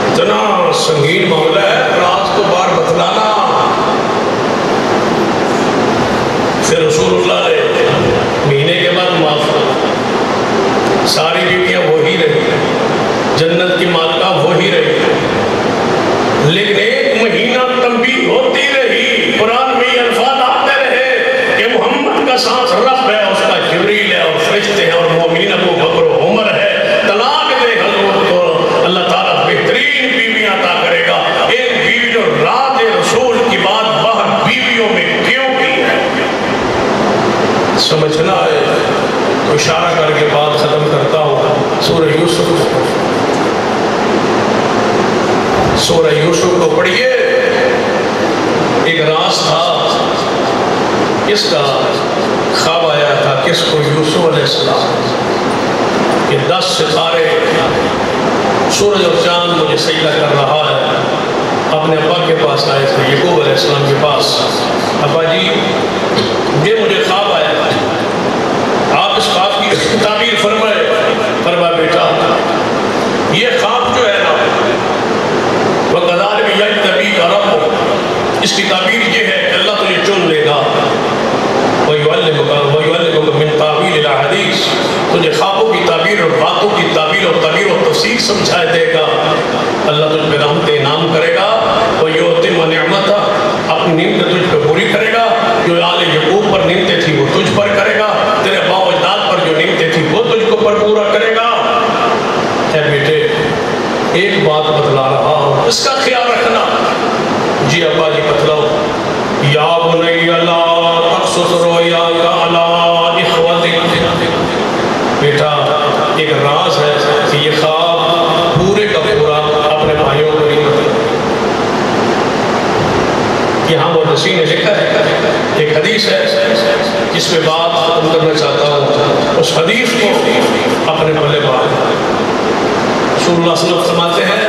اتنا سنگین معاملہ ہے راز کو بار بتلانا۔ پھر رسول اللہ نے مہینے کے بعد معاف کر، ساری بیویاں وہی رہی، جنت کی مالکہ وہی رہی، لیکن ایک مہینہ تنبیہ ہوتی رہی، قرآن میں یہ الفاظ آتے رہے کہ محمد کا سانس رب ہے، اس کا جبریل ہے اور فرشتے ہیں اور مومنین ابو بکر و عمر ہے، طلاق دے حضور تو اللہ تعالیٰ بہترین بیویاں عطا کرے گا۔ ایک بیوی جو راز رسول کی بات باہر بیویوں میں کیوں کی ہے، سمجھنا ہے تو اشارہ کر کے بات ختم کرتا ہوں۔ سورہ یوسف کو پڑھیے، ایک راز تھا، کس کا خواب آیا تھا کس کو؟ یوسف علیہ السلام۔ یہ 10 ستارے سورج اور چاند مجھے سجدہ کر رہا ہے، اپنے ابا کے پاس آئے تھے، یعقوب علیہ السلام کے پاس، ابا جی یہ مجھے خواب آیا، آپ اس خواب کی تعبیر فرمائے۔ فرمایا بیٹا یہ خواب جو ہے نا وَقَذَلِكَ يَجْتَبِيكَ رَبُّكَ، اس کی تعبیر یہ ہے کہ اللہ تجھے چن لے گا، وَيُعَلِّمُكَ مِن تَأْوِيلِ الْأَحَادِيثِ، تجھے خوابوں کی تعبیر اور باتوں کی تعبیر اور تفسیر سمجھائے دے گا، اللہ تجھ پہ رحمت انعام کرے گا، وَيُعْتِمَ نِعْمَتَهُ، اپنی نعمتیں تجھ پہ پوری کرے گا، جو آل یعقوب پر نعمتیں تھی وہ تجھ پر کرے گا، تیرے باء و اجداد پر جو نعمتیں تھی وہ تجھ کو پر پورا کرے گا۔ اے بیٹے ایک بات بتلا رہا ہوں، اس کا خیال رکھنا۔ جی ابا جی بتلاؤ۔ یا بنی لا تقصص رؤیاک علی اخوتک، بیٹا ایک راز ہے کہ یہ خواب پورے کا پورا اپنے بھائیوں کو نہیں بتلا۔ یہاں محدثین نے لکھا ہے، ایک حدیث ہے جس میں بات ختم کرنا چاہتا ہوں، اس حدیث کو اپنے پلے باندھ۔ رسول اللہ صلی اللہ علیہ وسلم فرماتے ہیں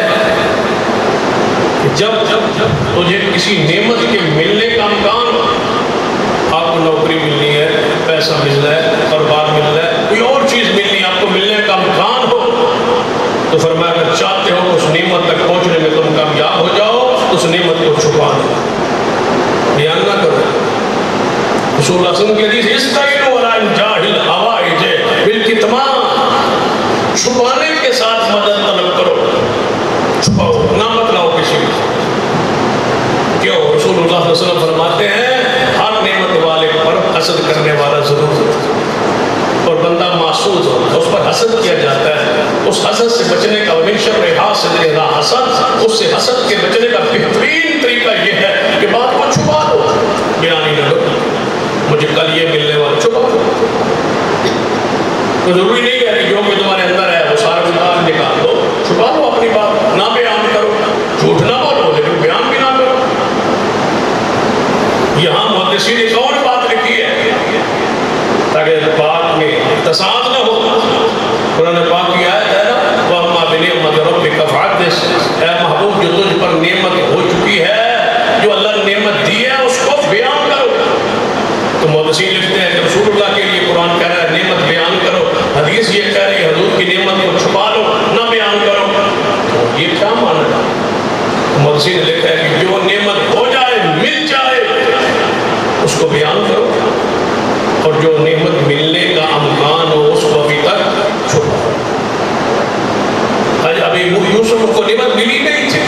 کہ جب تجھے کسی نعمت کے ملنے کا امکان ہو، آپ کو نوکری ملنی ہے، پیسہ ملنا ہے، کاروبار ملنا ہے، کوئی اور چیز ملنی ہے، آپ کو ملنے کا امکان ہو، تو فرمایا اگر چاہتے ہو کہ اس نعمت تک پہنچنے میں تم کامیاب ہو جاؤ، اس نعمت کو چھپا دو، بیان نہ کرو۔ رسول اللہ صلی اللہ علیہ وسلم کی حدیث استعینوا علی انجاح الحوائج بالکتمان، چھپانے کے ساتھ مدد طلب کرو، چھپاؤ نہ بتلاؤ کسی کو۔ کیوں؟ رسول اللہ صلی اللہ علیہ وسلم فرماتے ہیں ہر نعمت والے پر حسد کرنے والا ضرور ہے۔ حسد کیا جاتا ہے، اس حسد سے بچنے کا ومن شر حاسد اذا حسد، اس سے حسد کے بچنے کا بہترین طریقہ یہ ہے کہ بات کو چھپا دو، بیان ہی نہ کرو، مجھے کل یہ ملنے والا، چھپا دو۔ تو ضروری نہیں ہے کہ جو کہ تمہارے اندر ہے وہ سارا بات نکال دو، چھپا دو اپنی بات، نہ بیان کرو، جھوٹ نہ بولو لیکن بیان بھی نہ کرو۔ یہاں محدثین نے کون بات لکھی ہے تاکہ بات میں تصاعد نہ ہو؟ قرآن پاک کی آیت ہے نا، وَأَمَّا بِنِعْمَةِ رَبِّكَ فَحَدِّثْ، اے محبوب جو تجھ پر نعمت ہو چکی ہے، جو اللہ نے نعمت دی ہے اس کو بیان کرو۔ تو محدثین لکھتے ہیں کہ رسول اللہ کے لیے قرآن کہہ رہا ہے نعمت بیان کرو، حدیث یہ کہہ رہی ہے حضور کی نعمت کو چھپا لو، نہ بیان کرو۔ تو یہ کیا معنی ہے؟ محدثین نے لکھا ہے کہ جو نعمت ہو جائے، مل جائے، اس کو بیان کرو، اور جو نعمت ملنے کا امکان ہو اس کو ابھی تک چھپاؤ۔ ابھی یوسف کو نعمت ملی نہیں تھی،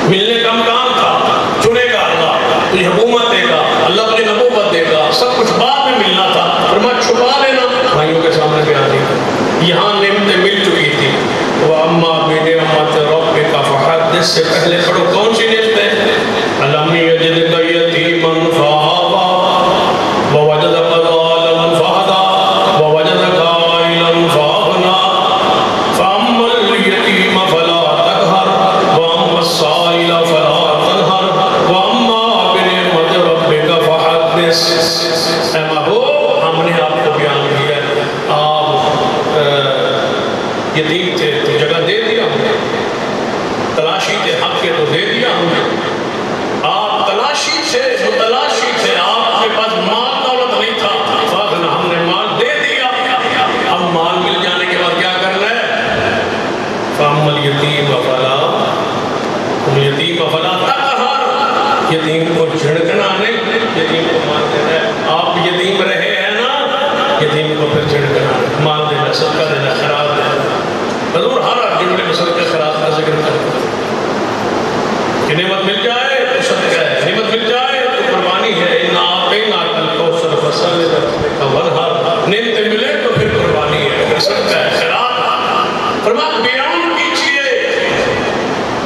ملنے کا امکان تھا، چنے گا اللہ، تجھے حکومت دے گا، اللہ تجھے نبوت دے گا، سب کچھ بعد میں ملنا تھا، فرمایا چھپا لینا، بھائیوں کے سامنے بیان نہیں۔ یہاں نعمتیں مل چکی تھی، وَأَمَّا بِنِعْمَةِ رَبِّكَ فَحَدِّثْ سے پہلے پڑھو کون سی نعمتیں؟ أَلَمْ يَجِدْكَ يَتِيمًا فَآوَىٰ وَوَجَدَكَ ضَالًّا فَهَدَىٰ وَوَجَدَكَ عَائِلًا فَأَغْنَىٰ فَأَمَّا الْيَتِيمَ فَلَا تَقْهَرْ وَأَمَّا السَّائِلَ فَلَا تَنْهَرْ وَأَمَّا بِنِعْمَةِ رَبِّكَ فَحَدِّثْ۔ اے محبوب، ہم نے آپ کو بیان کیا ہے، آپ یتیم تھے تو جگہ دے دیا ہم نے، تلاشی تھے حق کے تو دے دیا ہم نے، آپ تلاشی تھے، متلاشی تھے، آپ کے پاس مال دولت نہیں تھا، فاغنا ہم نے مال دے دیا، اب مال مل جانے کے بعد کیا کرنا ہے؟ فَأَمَّا الْيَتِيمَ فَلَا تَقْهَرْ، یتیم کو جھڑکنا نہیں، یتیم کو مال دینا ہے۔ آپ یتیم رہے ہیں نا، یتیم کو پھر جھڑکنا، مال دینا، صدقہ دینا، خیرات دینا۔ حضور ہر جملے میں صدقہ خیرات کا ذکر کرتے ہیں کہ نعمت مل جائے تو صدقہ ہے، نعمت مل جائے تو قربانی ہے، اِنَّا أَعْطَيْنَاكَ الْكَوْثَرَ فَصَلِّ لِرَبِّكَ وَانْحَرْ، نعمتیں ملے تو پھر قربانی ہے، پھر صدقہ ہے، خیرات۔ فرمایا بیان کیجئے،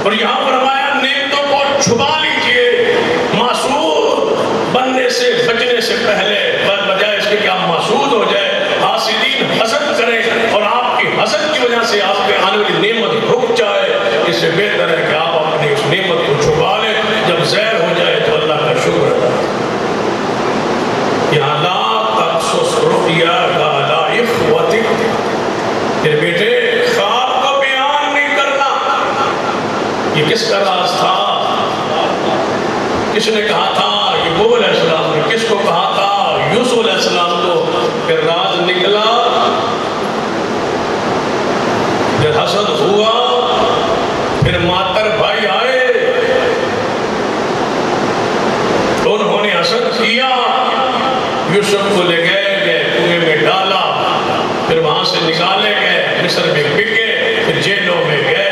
اور یہاں فرمایا نعمتوں کو چھپا لیجئے، معصوم بننے سے بچنے سے پہلے، بجائے اس کے کہ آپ معصوم ہو جائے، حاسدین حسد کریں اور آپ کی حسد کی وجہ سے آپ کے آنے والی نعمت رک جائے، اس سے بہتر ہے کہ آپ اپنی اس نعمت کو چھپا لیں، جب زہر ہو جائے تو اللہ کا شکر ادا کریں۔ یہاں لا تقصص رؤیاک علی اخوتک، پھر بیٹے خواب کو بیان نہیں کرنا۔ یہ کس کا راز تھا؟ کس نے کہا تھا؟ یعقوب علیہ السلام نے۔ کس کو کہا تھا؟ یوسف علیہ السلام کو۔ پھر راز نکلا، پھر حسد ہوا، پھر ماتر بھائی آئے، انہوں نے حسد کیا، یوسف کو لے گئے کنویں میں ڈالا، پھر وہاں سے نکالے گئے، مصر میں بکے، پھر جیلوں میں گئے۔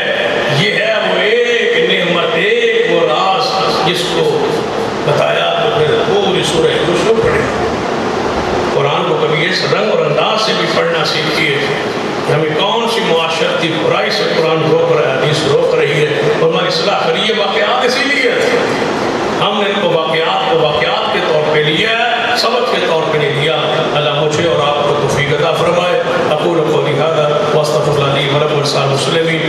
یہ ہے وہ ایک نعمت، ایک وہ راز جس کو بتایا تو پھر پوری سورہ یوسف پڑھے۔ قرآن کو کبھی اس رنگ اور انداز سے بھی پڑھنا سیکھیے کہ ہمیں کون سی معاشرتی برائی سے قرآن روک رہا ہے، حدیث روک رہی ہے، اور ہماری اصلاح کریے۔ واقعات اسی لیے ہم نے ان کو واقعات کے طور پہ لیا، سبق کے طور پہ نہیں لیا۔ اللہ مجھے اور آپ کو توفیق عطا فرمائے۔ اقول قولی ھذا واستغفر اللہ لی ولکم ولسائر المسلمین۔